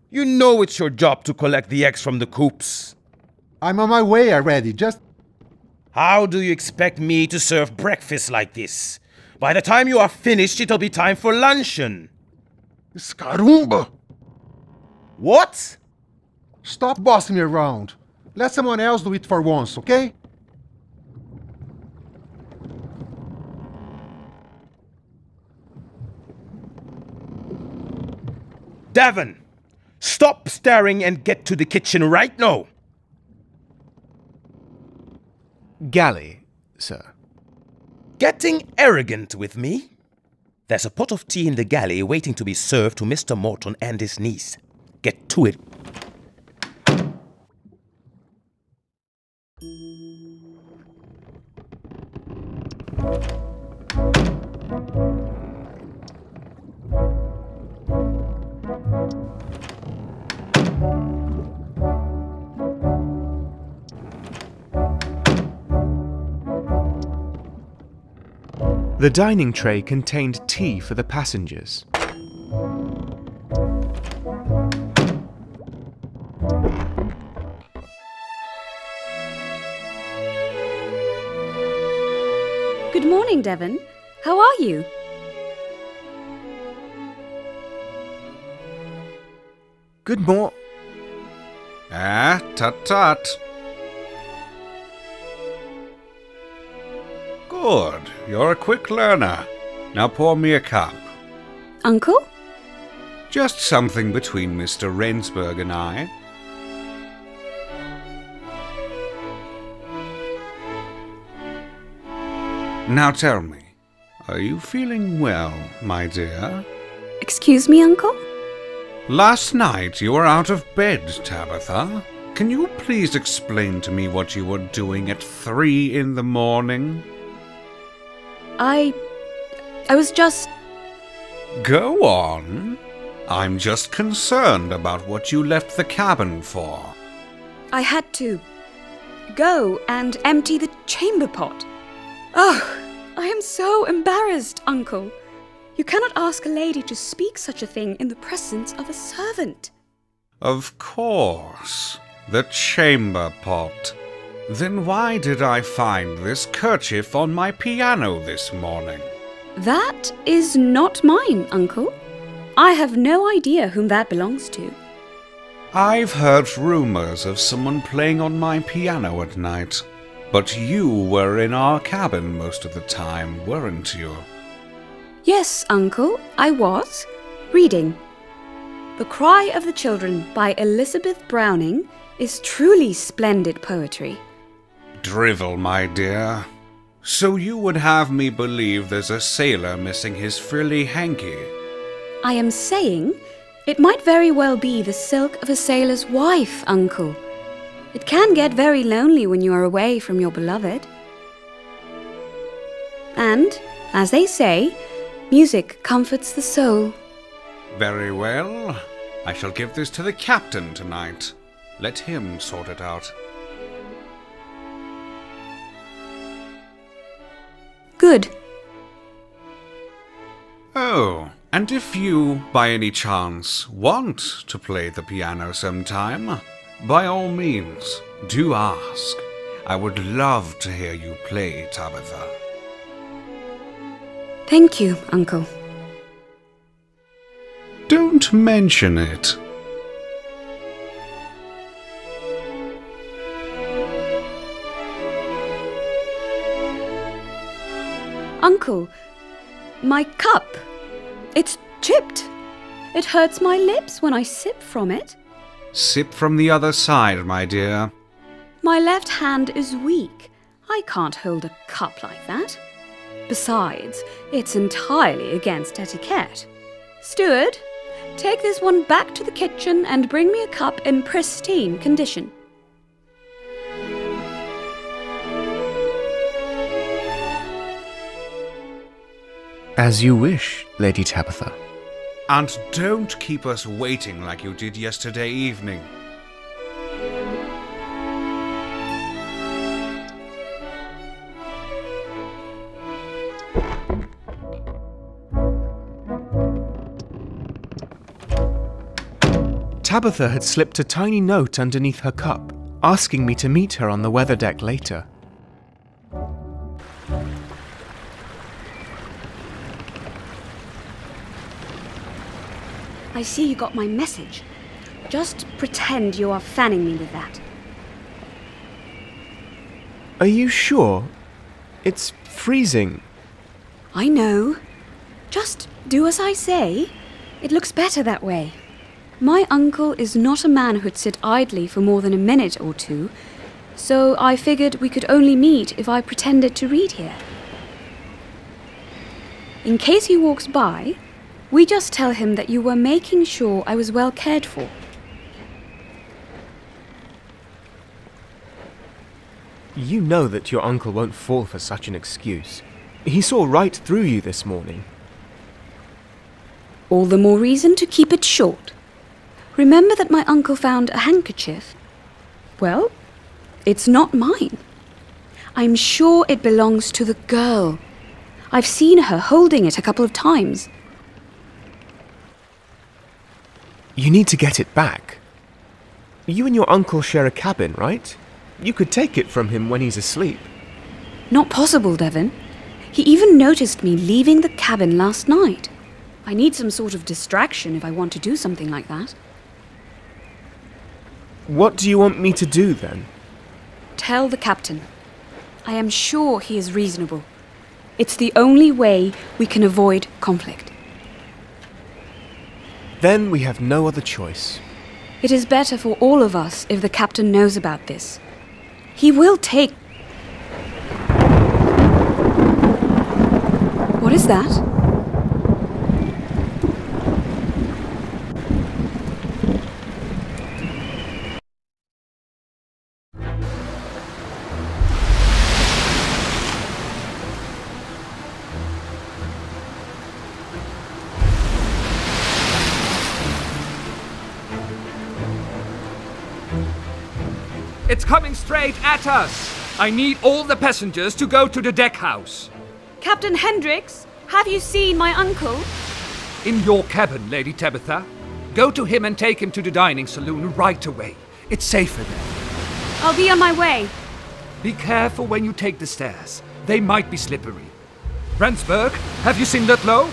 you know it's your job to collect the eggs from the coops. I'm on my way already, just... How do you expect me to serve breakfast like this? By the time you are finished, it'll be time for luncheon. Scarumba! What? Stop bossing me around. Let someone else do it for once, okay? Devon, stop staring and get to the kitchen right now. Galley, sir. Getting arrogant with me? There's a pot of tea in the galley waiting to be served to Mr. Morton and his niece. Get to it. The dining tray contained tea for the passengers. Good morning, Devon. How are you? Good morning. Tut-tut. Good. You're a quick learner. Now pour me a cup. Uncle? Just something between Mr. Rensburg and I. Now tell me, are you feeling well, my dear? Excuse me, Uncle? Last night you were out of bed, Tabitha. Can you please explain to me what you were doing at 3 in the morning? I was just... Go on. I'm just concerned about what you left the cabin for. I had to go and empty the chamber pot. Oh, I am so embarrassed, Uncle. You cannot ask a lady to speak such a thing in the presence of a servant. Of course. The chamber pot. Then why did I find this kerchief on my piano this morning? That is not mine, Uncle. I have no idea whom that belongs to. I've heard rumors of someone playing on my piano at night. But you were in our cabin most of the time, weren't you? Yes, Uncle, I was. Reading. The Cry of the Children by Elizabeth Browning is truly splendid poetry. Drivel, my dear. So you would have me believe there's a sailor missing his frilly hanky? I am saying it might very well be the silk of a sailor's wife, Uncle. It can get very lonely when you are away from your beloved. And, as they say, music comforts the soul. Very well. I shall give this to the captain tonight. Let him sort it out. Good. Oh, and if you, by any chance, want to play the piano sometime, by all means, do ask. I would love to hear you play, Tabitha. Thank you, Uncle. Don't mention it. Uncle, my cup. It's chipped. It hurts my lips when I sip from it. Sip from the other side, my dear. My left hand is weak. I can't hold a cup like that. Besides, it's entirely against etiquette. Steward, take this one back to the kitchen and bring me a cup in pristine condition. As you wish, Lady Tabitha. And don't keep us waiting like you did yesterday evening. Tabitha had slipped a tiny note underneath her cup, asking me to meet her on the weather deck later. I see you got my message. Just pretend you are fanning me with that. Are you sure? It's freezing. I know. Just do as I say. It looks better that way. My uncle is not a man who'd sit idly for more than a minute or two, so I figured we could only meet if I pretended to read here. In case he walks by, we just tell him that you were making sure I was well cared for. You know that your uncle won't fall for such an excuse. He saw right through you this morning. All the more reason to keep it short. Remember that my uncle found a handkerchief? Well, it's not mine. I'm sure it belongs to the girl. I've seen her holding it a couple of times. You need to get it back. You and your uncle share a cabin, right? You could take it from him when he's asleep. Not possible, Devon. He even noticed me leaving the cabin last night. I need some sort of distraction if I want to do something like that. What do you want me to do, then? Tell the captain. I am sure he is reasonable. It's the only way we can avoid conflict. Then we have no other choice. It is better for all of us if the captain knows about this. He will take... What is that? It's coming straight at us! I need all the passengers to go to the deck house. Captain Hendricks, have you seen my uncle? In your cabin, Lady Tabitha. Go to him and take him to the dining saloon right away. It's safer there. I'll be on my way. Be careful when you take the stairs. They might be slippery. Brunswick, have you seen Ludlow?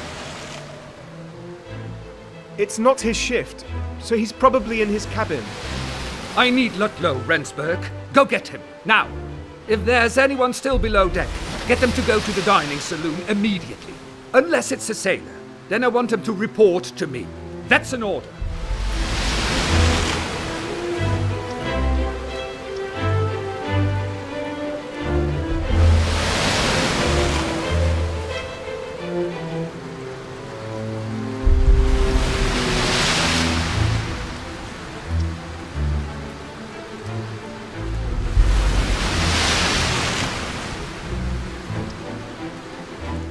It's not his shift, so he's probably in his cabin. I need Ludlow, Brunswick. Go get him, now. If there's anyone still below deck, get them to go to the dining saloon immediately. Unless it's a sailor. Then I want them to report to me. That's an order.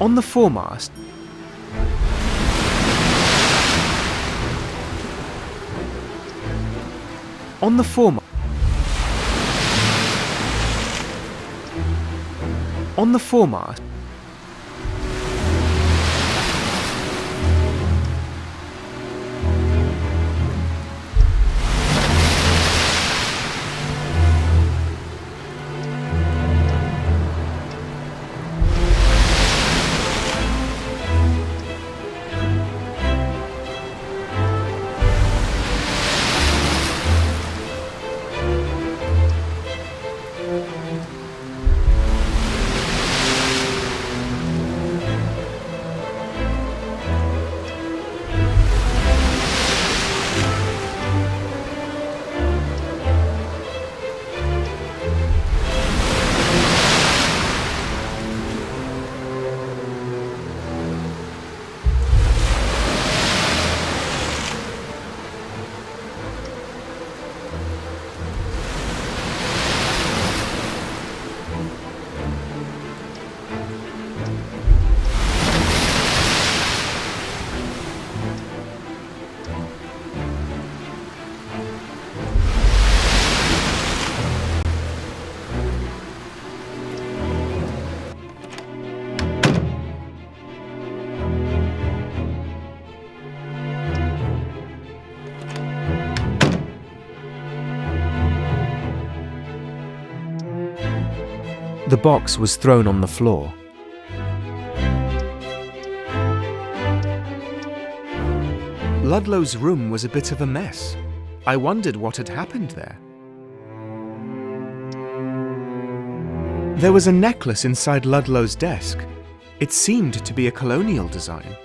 On the foremast, on the foremast, on the foremast, the box was thrown on the floor. Ludlow's room was a bit of a mess. I wondered what had happened there. There was a necklace inside Ludlow's desk. It seemed to be a colonial design.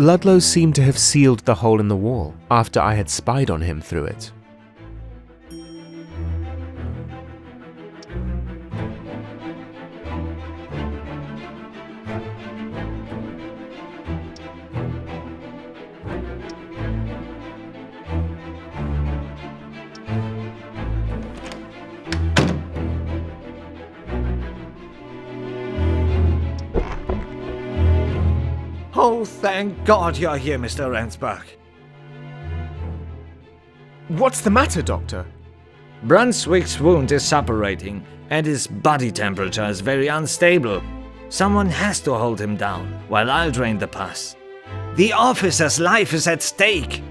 Ludlow seemed to have sealed the hole in the wall after I had spied on him through it. Oh, thank God you're here, Mr. Rendsburg. What's the matter, Doctor? Brunswick's wound is suppurating, and his body temperature is very unstable. Someone has to hold him down, while I'll drain the pus. The officer's life is at stake!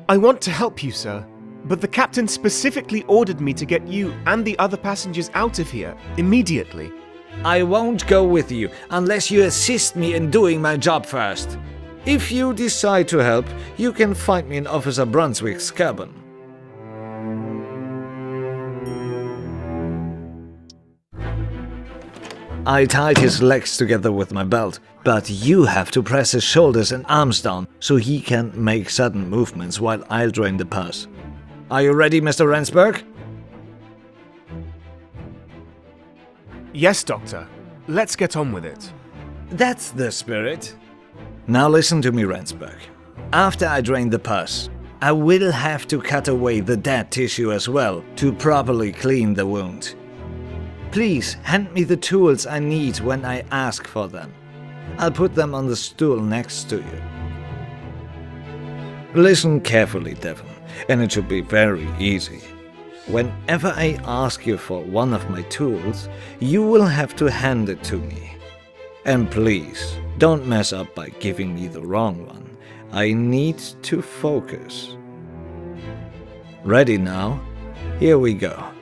I want to help you, sir, but the captain specifically ordered me to get you and the other passengers out of here, immediately. I won't go with you unless you assist me in doing my job first. If you decide to help, you can find me in Officer Brunswick's cabin. I tied his legs together with my belt, but you have to press his shoulders and arms down so he can make sudden movements while I'll drain the pus. Are you ready, Mr. Rendsburg? Yes, Doctor. Let's get on with it. That's the spirit. Now listen to me, Rendsburg. After I drain the pus, I will have to cut away the dead tissue as well to properly clean the wound. Please, hand me the tools I need when I ask for them. I'll put them on the stool next to you. Listen carefully, Devon, and it should be very easy. Whenever I ask you for one of my tools, you will have to hand it to me. And please, don't mess up by giving me the wrong one. I need to focus. Ready now? Here we go.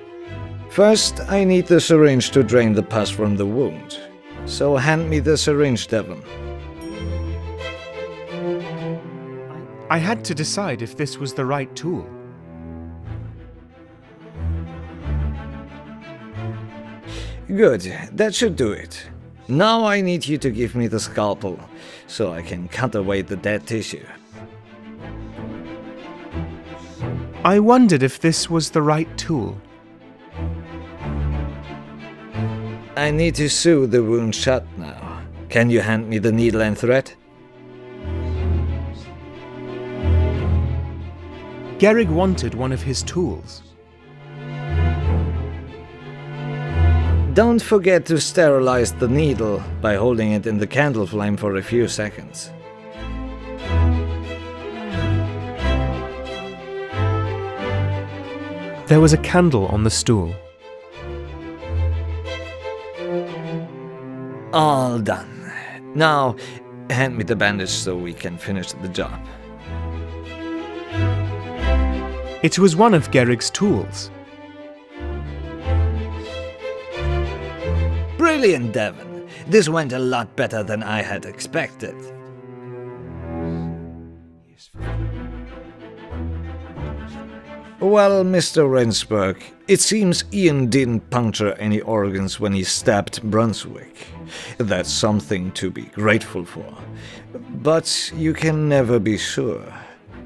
First, I need the syringe to drain the pus from the wound. So hand me the syringe, Devon. I had to decide if this was the right tool. Good, that should do it. Now I need you to give me the scalpel, so I can cut away the dead tissue. I wondered if this was the right tool. I need to sew the wound shut now. Can you hand me the needle and thread? Gehrig wanted one of his tools. Don't forget to sterilize the needle by holding it in the candle flame for a few seconds. There was a candle on the stool. All done. Now, hand me the bandage so we can finish the job. It was one of Gehrig's tools. Brilliant, Devon. This went a lot better than I had expected. Well, Mr. Rensburg, it seems Ian didn't puncture any organs when he stabbed Brunswick. That's something to be grateful for. But you can never be sure.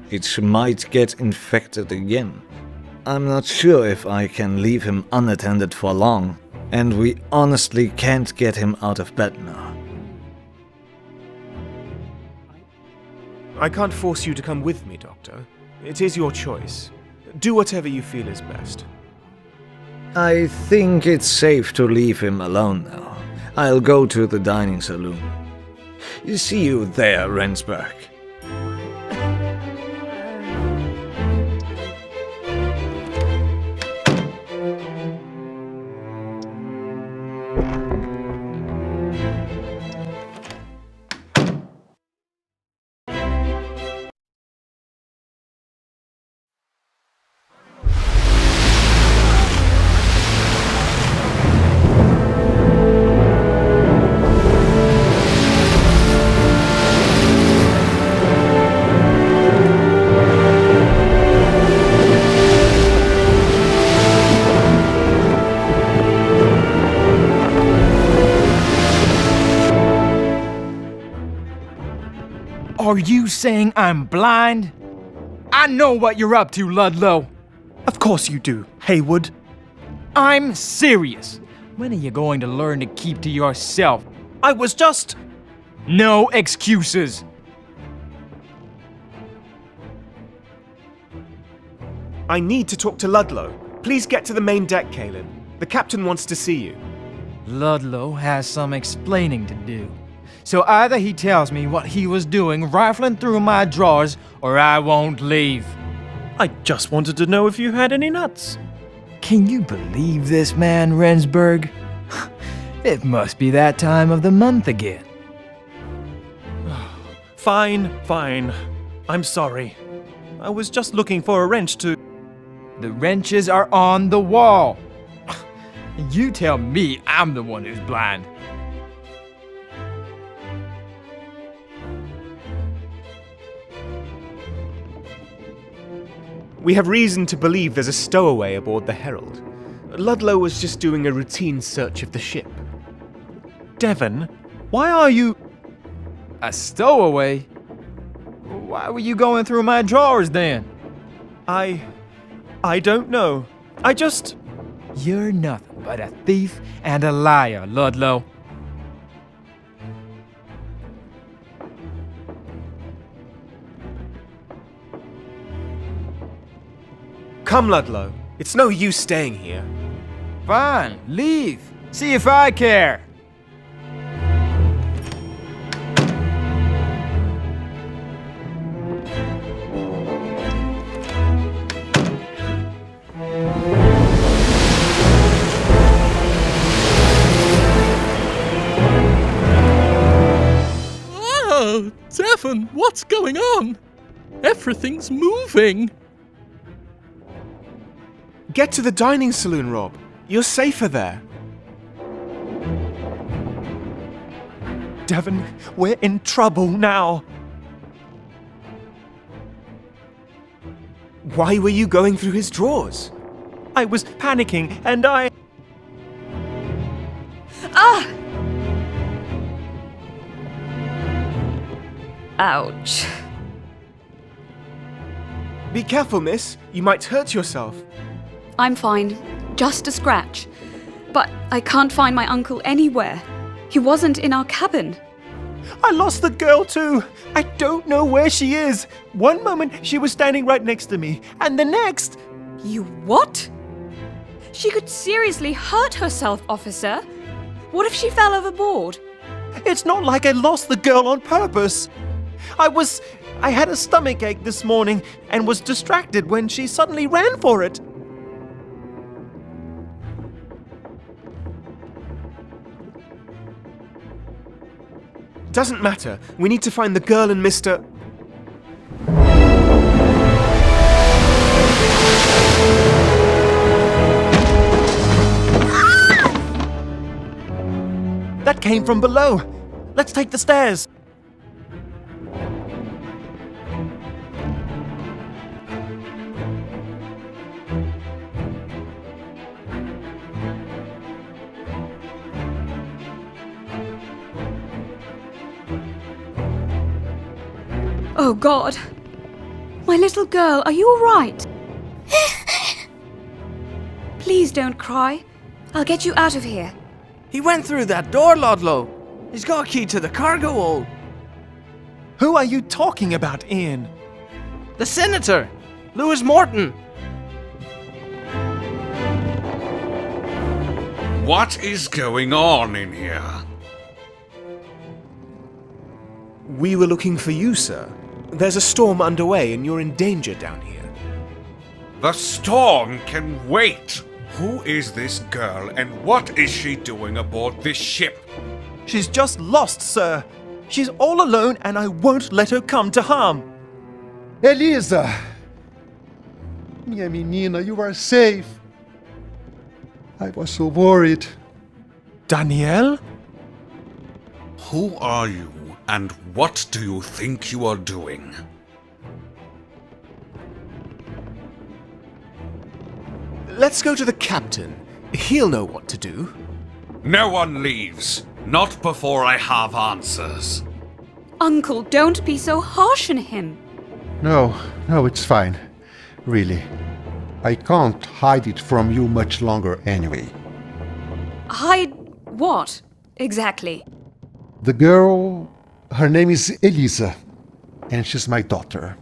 It might get infected again. I'm not sure if I can leave him unattended for long, and we honestly can't get him out of bed now. I can't force you to come with me, Doctor. It is your choice. Do whatever you feel is best. I think it's safe to leave him alone now. I'll go to the dining saloon. See you there, Rensburg. Are you saying I'm blind? I know what you're up to, Ludlow. Of course you do, Haywood. I'm serious. When are you going to learn to keep to yourself? I was just... No excuses. I need to talk to Ludlow. Please get to the main deck, Kaelin. The captain wants to see you. Ludlow has some explaining to do. So either he tells me what he was doing rifling through my drawers, or I won't leave. I just wanted to know if you had any nuts. Can you believe this man, Rensburg? It must be that time of the month again. Fine. I'm sorry. I was just looking for a wrench to... The wrenches are on the wall. You tell me I'm the one who's blind. We have reason to believe there's a stowaway aboard the Herald. Ludlow was just doing a routine search of the ship. Devon, why are you... A stowaway? Why were you going through my drawers then? I don't know. I just... You're nothing but a thief and a liar, Ludlow. Come, Ludlow. It's no use staying here. Fine, leave. See if I care. Oh, Devon, what's going on? Everything's moving. Get to the dining saloon, Rob. You're safer there. Devon, we're in trouble now. Why were you going through his drawers? I was panicking and I... Ah! Ouch. Be careful, miss. You might hurt yourself. I'm fine. Just a scratch. But I can't find my uncle anywhere. He wasn't in our cabin. I lost the girl too. I don't know where she is. One moment she was standing right next to me, and the next... You what? She could seriously hurt herself, officer. What if she fell overboard? It's not like I lost the girl on purpose. I had a stomachache this morning and was distracted when she suddenly ran for it. Doesn't matter. We need to find the girl and Mr. That came from below. Let's take the stairs. Oh, God. My little girl, are you all right? Please don't cry. I'll get you out of here. He went through that door, Ludlow. He's got a key to the cargo hold. Who are you talking about, Ian? The Senator, Lewis Morton. What is going on in here? We were looking for you, sir. There's a storm underway and you're in danger down here. The storm can wait. Who is this girl and what is she doing aboard this ship? She's just lost, sir. She's all alone and I won't let her come to harm. Elisa! Minha menina, you are safe. I was so worried. Danielle? Who are you and what do you think you are doing? Let's go to the captain. He'll know what to do. No one leaves. Not before I have answers. Uncle, don't be so harsh on him. No, it's fine. Really. I can't hide it from you much longer anyway. Hide what, exactly? The girl, her name is Elisa, and she's my daughter.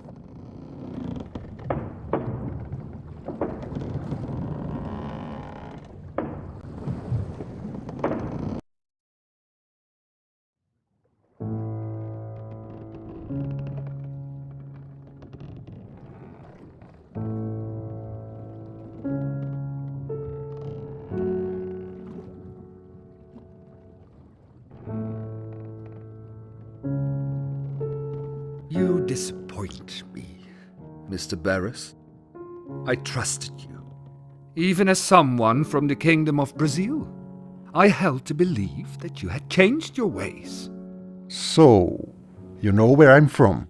You disappoint me, Mr. Barris. I trusted you. Even as someone from the Kingdom of Brazil, I held to believe that you had changed your ways. So, you know where I'm from?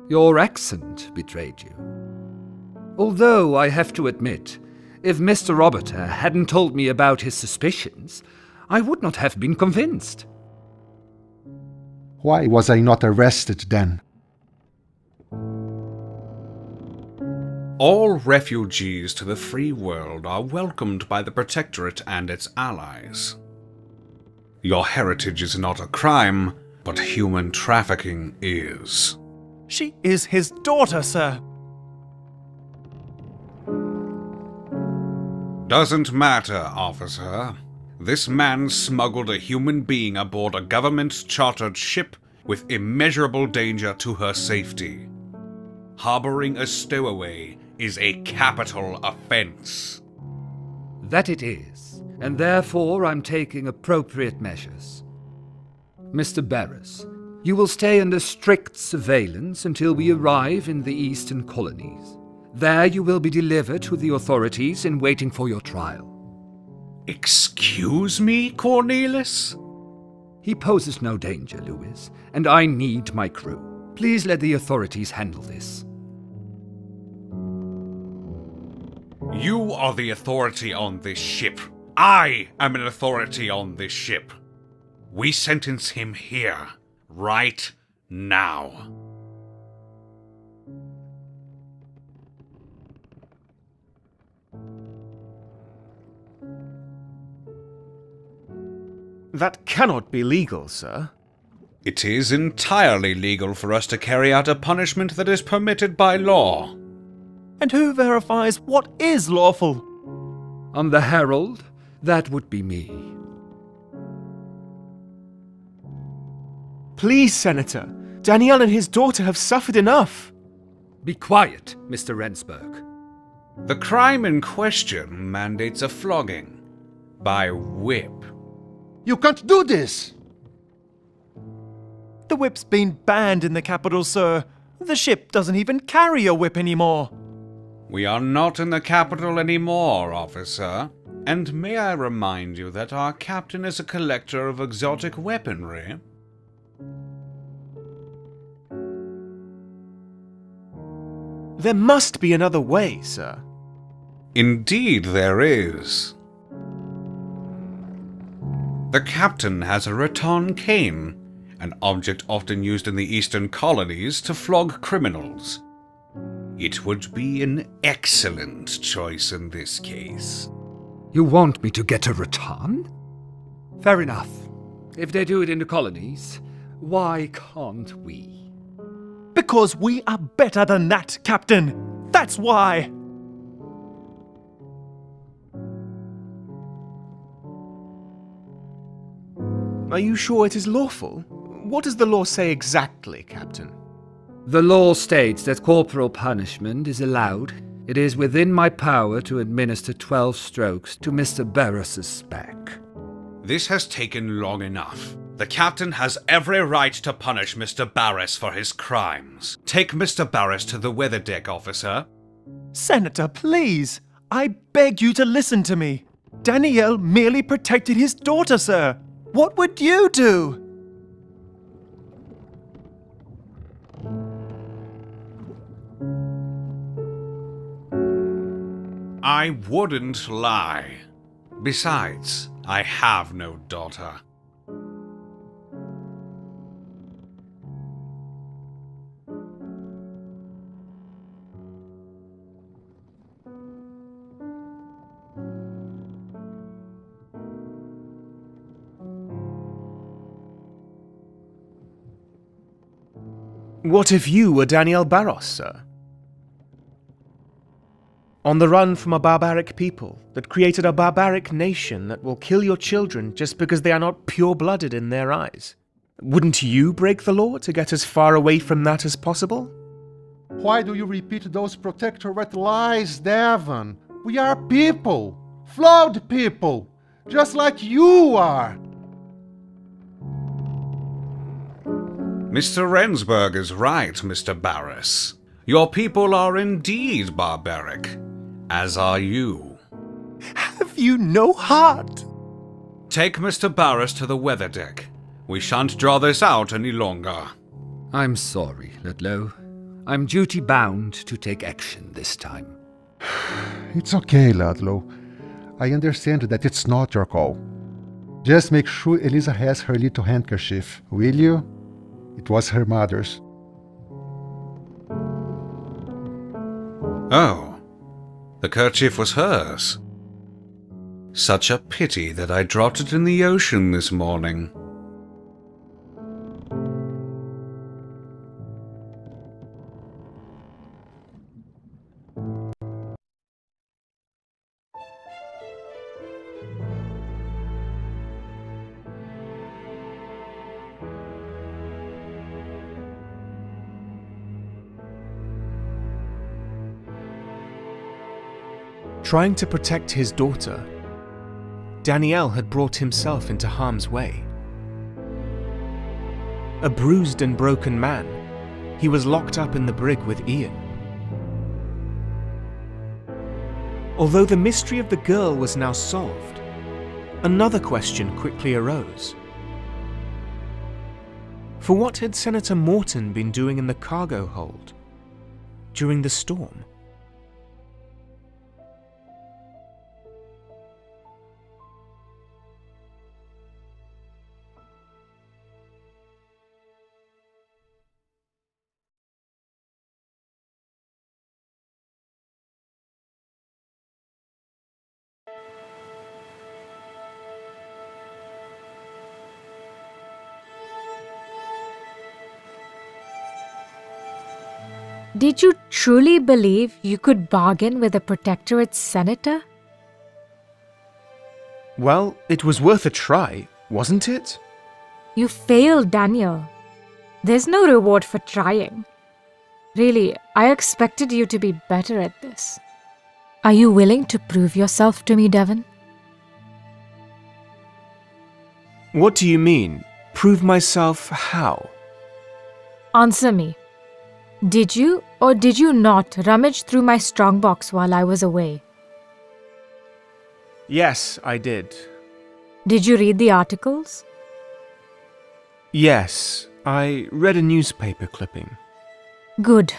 Your accent betrayed you. Although I have to admit, if Mr. Roberter hadn't told me about his suspicions, I would not have been convinced. Why was I not arrested then? All refugees to the free world are welcomed by the Protectorate and its allies. Your heritage is not a crime, but human trafficking is. She is his daughter, sir. Doesn't matter, officer. This man smuggled a human being aboard a government-chartered ship with immeasurable danger to her safety. Harboring a stowaway is a capital offense. That it is, and therefore I'm taking appropriate measures. Mr. Barris, you will stay under strict surveillance until we arrive in the eastern colonies. There you will be delivered to the authorities in waiting for your trial. Excuse me, Cornelis? He poses no danger, Lewis, and I need my crew. Please let the authorities handle this. You are the authority on this ship. I am an authority on this ship. We sentence him here, right now. That cannot be legal, sir. It is entirely legal for us to carry out a punishment that is permitted by law. And who verifies what is lawful? On the Herald, that would be me. Please, Senator. Danielle and his daughter have suffered enough. Be quiet, Mr. Rensburg. The crime in question mandates a flogging by whip. You can't do this! The whip's been banned in the capital, sir. The ship doesn't even carry a whip anymore. We are not in the capital anymore, officer. And may I remind you that our captain is a collector of exotic weaponry? There must be another way, sir. Indeed there is. The captain has a rattan cane, an object often used in the eastern colonies to flog criminals. It would be an excellent choice in this case. You want me to get a rattan? Fair enough. If they do it in the colonies, why can't we? Because we are better than that, Captain. That's why. Are you sure it is lawful? What does the law say exactly, Captain? The law states that corporal punishment is allowed. It is within my power to administer 12 strokes to Mr. Barris's back. This has taken long enough. The captain has every right to punish Mr. Barris for his crimes. Take Mr. Barris to the weather deck, officer. Senator, please. I beg you to listen to me. Danielle merely protected his daughter, sir. What would you do? I wouldn't lie. Besides, I have no daughter. What if you were Danielle Barros, sir? On the run from a barbaric people that created a barbaric nation that will kill your children just because they are not pure-blooded in their eyes. Wouldn't you break the law to get as far away from that as possible? Why do you repeat those protectorate lies, Devon? We are people, flawed people, just like you are. Mr. Rensburg is right, Mr. Barris. Your people are indeed barbaric, as are you. Have you no heart? Take Mr. Barris to the weather deck. We shan't draw this out any longer. I'm sorry, Ludlow. I'm duty-bound to take action this time. It's okay, Ludlow. I understand that it's not your call. Just make sure Eliza has her little handkerchief, will you? It was her mother's. Oh, the kerchief was hers. Such a pity that I dropped it in the ocean this morning. Trying to protect his daughter, Daniel had brought himself into harm's way. A bruised and broken man, he was locked up in the brig with Ian. Although the mystery of the girl was now solved, another question quickly arose. For what had Senator Morton been doing in the cargo hold during the storm? Did you truly believe you could bargain with a protectorate senator? Well, it was worth a try, wasn't it? You failed, Daniel. There's no reward for trying. Really, I expected you to be better at this. Are you willing to prove yourself to me, Devon? What do you mean? Prove myself how? Answer me. Did you or did you not rummage through my strongbox while I was away? Yes, I did. Did you read the articles? Yes, I read a newspaper clipping. Good.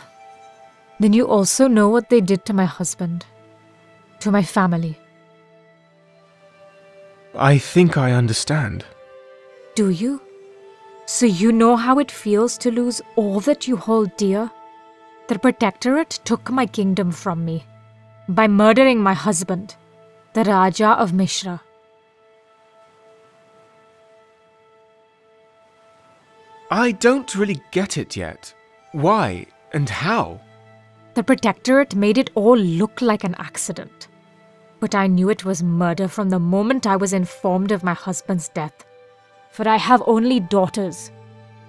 Then you also know what they did to my husband, to my family. I think I understand. Do you? So you know how it feels to lose all that you hold dear? The Protectorate took my kingdom from me by murdering my husband, the Raja of Mishra. I don't really get it yet. Why and how? The Protectorate made it all look like an accident. But I knew it was murder from the moment I was informed of my husband's death. For I have only daughters.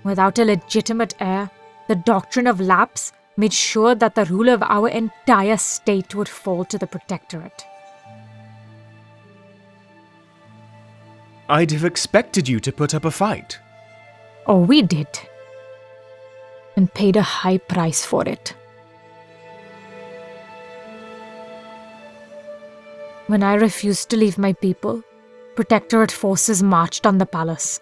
Without a legitimate heir, the doctrine of lapse made sure that the rule of our entire state would fall to the Protectorate. I'd have expected you to put up a fight. Oh, we did. And paid a high price for it. When I refused to leave my people, Protectorate forces marched on the palace.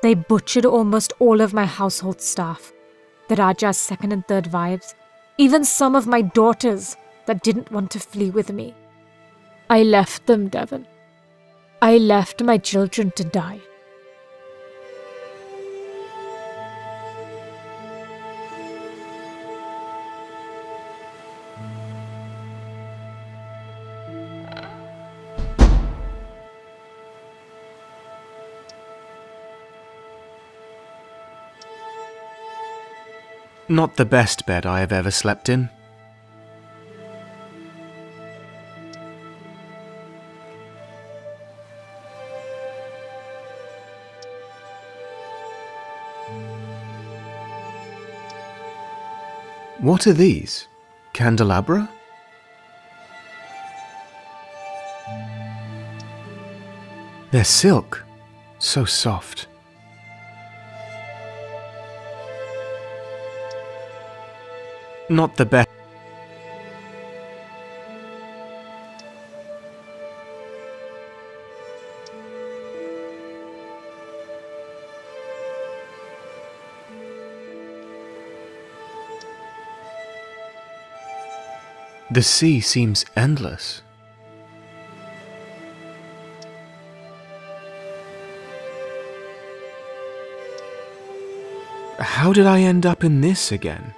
They butchered almost all of my household staff, the Raja's second and third wives, even some of my daughters that didn't want to flee with me. I left them, Devon. I left my children to die. Not the best bed I have ever slept in. What are these? Candelabra? They're silk. So soft. Not the best. The sea seems endless. How did I end up in this again?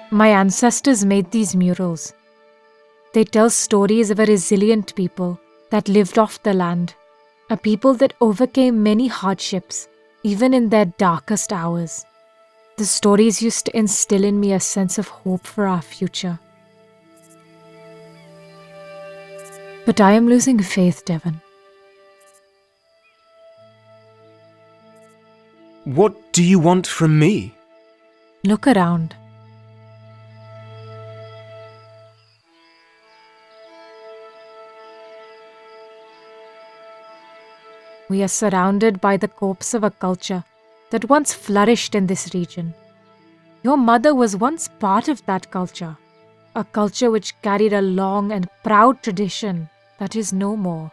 My ancestors made these murals. They tell stories of a resilient people that lived off the land, a people that overcame many hardships, even in their darkest hours. The stories used to instill in me a sense of hope for our future. But I am losing faith, Devon. What do you want from me? Look around. We are surrounded by the corpse of a culture that once flourished in this region. Your mother was once part of that culture, a culture which carried a long and proud tradition that is no more.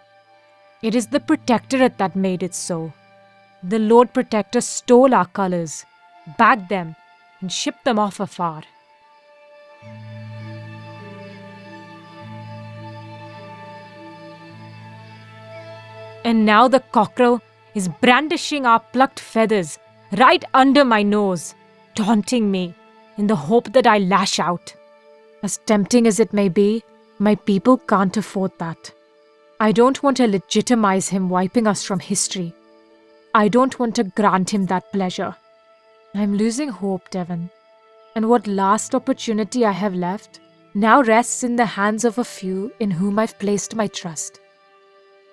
It is the Protectorate that made it so. The Lord Protector stole our colours, bagged them, and shipped them off afar. And now the cockerel is brandishing our plucked feathers right under my nose, taunting me in the hope that I lash out. As tempting as it may be, my people can't afford that. I don't want to legitimize him wiping us from history. I don't want to grant him that pleasure. I'm losing hope, Devon, and what last opportunity I have left now rests in the hands of a few in whom I've placed my trust.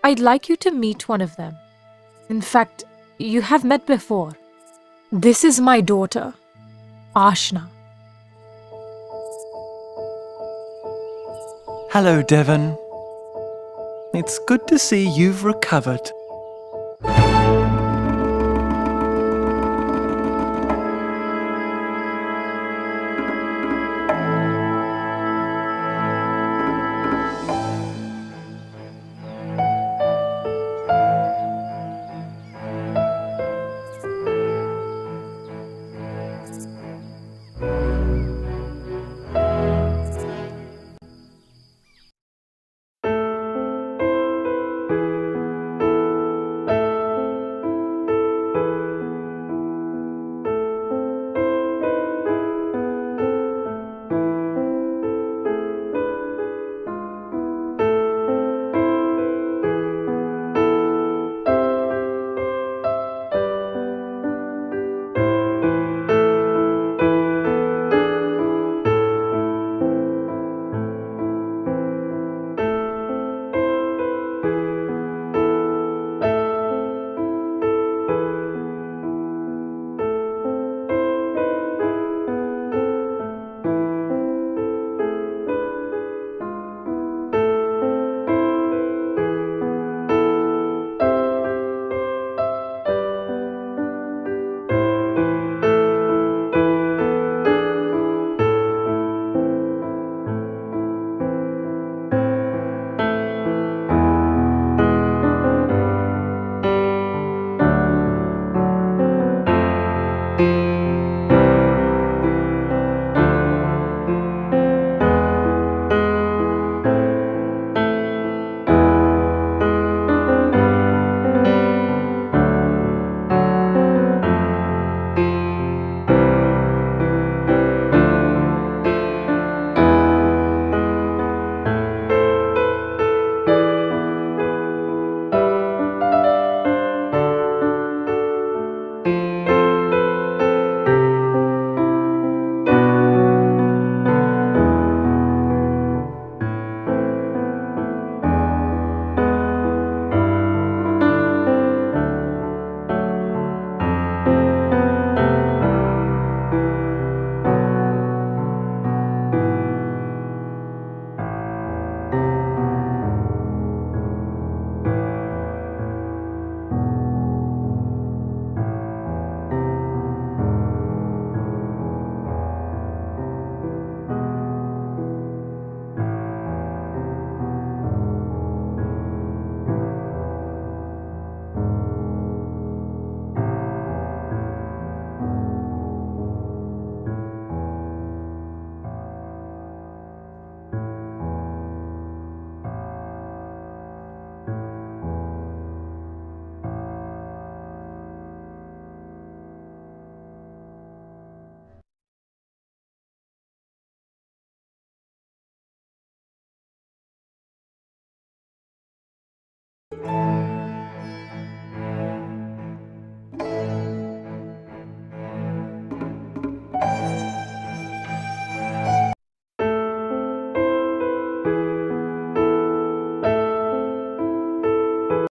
I'd like you to meet one of them. In fact, you have met before. This is my daughter, Ashna. Hello, Devon. It's good to see you've recovered.